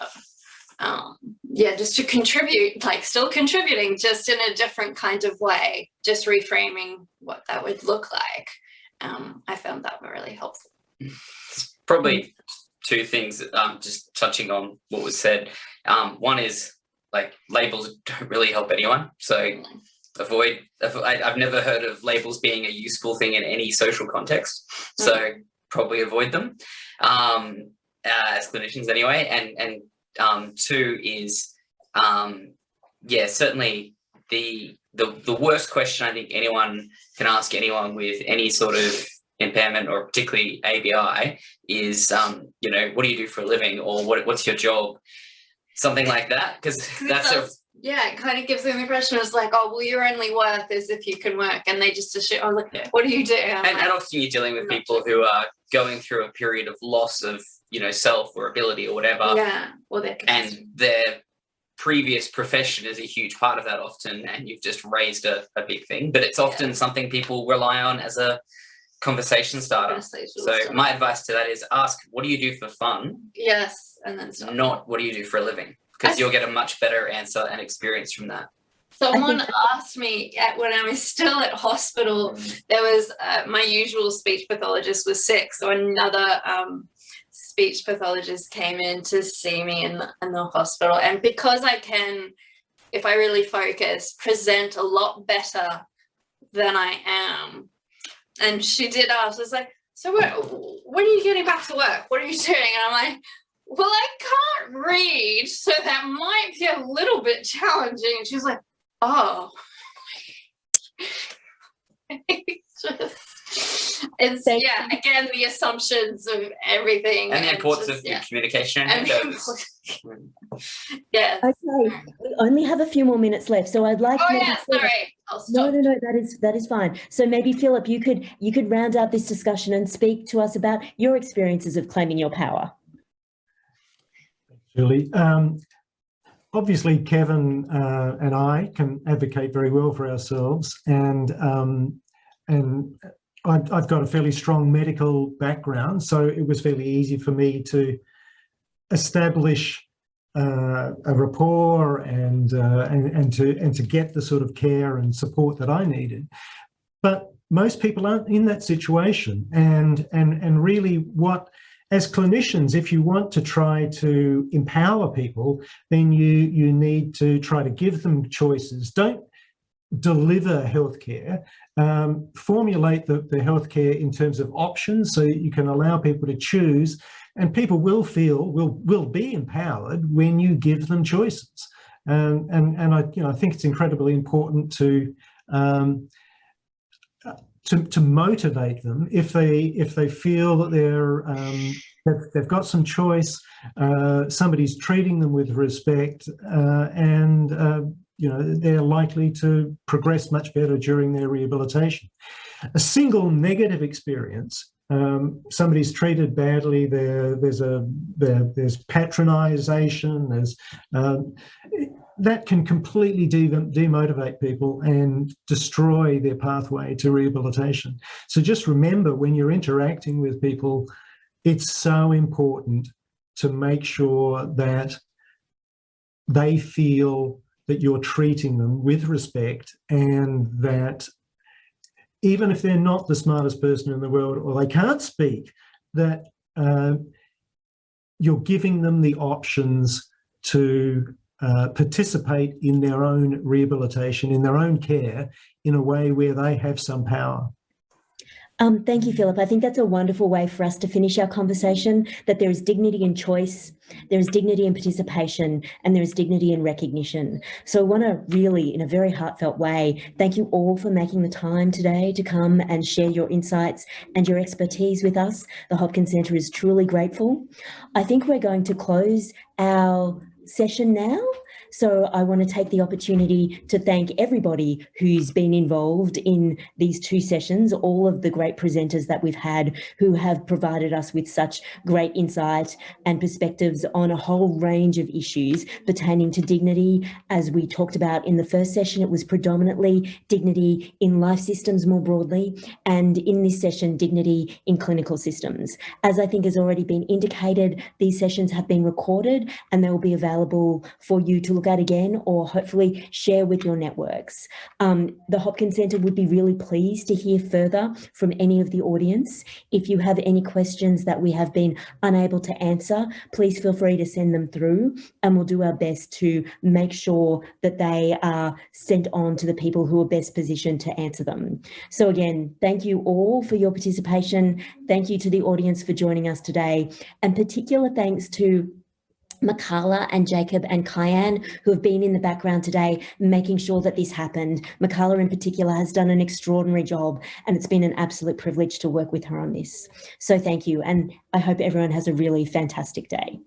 Yeah, just to contribute, like still contributing, just in a different kind of way, just reframing what that would look like. I found that really helpful. Probably two things, just touching on what was said. One is like labels don't really help anyone. So I've never heard of labels being a useful thing in any social context. So probably avoid them as clinicians anyway. And two is, yeah, certainly the worst question I think anyone can ask anyone with any sort of impairment, or particularly ABI, is, you know, what do you do for a living, or what's your job? Something like that, because that's yeah, it kind of gives them the impression it's like, oh, well, your only worth is if you can work, and they just assume, oh, look, what do you do? And often you're dealing with people who are going through a period of loss of, you know, self or ability or whatever. Yeah, or and their previous profession is a huge part of that often, and you've just raised a big thing. But it's often something people rely on as a conversation starter. So my advice to that is ask, what do you do for fun? Yes, and then stop. Not what do you do for a living? Because you'll get a much better answer and experience from that. Someone asked me when I was still at hospital, there was my usual speech pathologist was sick, so another speech pathologist came in to see me in the hospital. And because I can, if I really focus, present a lot better than I am. And she did ask, was like, so when are you getting back to work? What are you doing? And I'm like, well, I can't read, so that might be a little bit challenging. And she was like, oh. It's yeah, again, the assumptions of everything. And the importance of good communication. Yes. Okay, we only have a few more minutes left, so I'd like. Oh yeah, sorry. No, that is fine. So maybe Philip, you could round out this discussion and speak to us about your experiences of claiming your power. Julie, obviously Kevin and I can advocate very well for ourselves, and I've got a fairly strong medical background, so it was fairly easy for me to establish a rapport and to get the sort of care and support that I needed. But most people aren't in that situation, and really, what, as clinicians, if you want to try to empower people, then you need to try to give them choices. Don't deliver healthcare. Formulate the healthcare in terms of options, so that you can allow people to choose, and people will be empowered when you give them choices. And I think it's incredibly important to motivate them if they feel that they've got some choice, somebody's treating them with respect, and they're likely to progress much better during their rehabilitation. A single negative experience, somebody's treated badly, there's patronisation, that can completely demotivate people and destroy their pathway to rehabilitation. So just remember, when you're interacting with people, it's so important to make sure that they feel that you're treating them with respect, and that even if they're not the smartest person in the world, or they can't speak, that you're giving them the options to participate in their own rehabilitation, in their own care, in a way where they have some power. Thank you, Philip. I think that's a wonderful way for us to finish our conversation, that there is dignity in choice, there is dignity in participation, and there is dignity in recognition. So I want to really, in a very heartfelt way, thank you all for making the time today to come and share your insights and your expertise with us. The Hopkins Centre is truly grateful. I think we're going to close our session now. So I want to take the opportunity to thank everybody who's been involved in these two sessions, all of the great presenters that we've had who have provided us with such great insight and perspectives on a whole range of issues pertaining to dignity. As we talked about in the first session, it was predominantly dignity in life systems more broadly, and in this session, dignity in clinical systems. As I think has already been indicated, these sessions have been recorded and they will be available for you to look at again, or hopefully share with your networks. The Hopkins Centre would be really pleased to hear further from any of the audience. If you have any questions that we have been unable to answer, please feel free to send them through, and we'll do our best to make sure that they are sent on to the people who are best positioned to answer them. So again, thank you all for your participation. Thank you to the audience for joining us today, and particular thanks to Makala and Jacob and Kyan, who have been in the background today making sure that this happened. Makala in particular has done an extraordinary job, and it's been an absolute privilege to work with her on this. So thank you, and I hope everyone has a really fantastic day.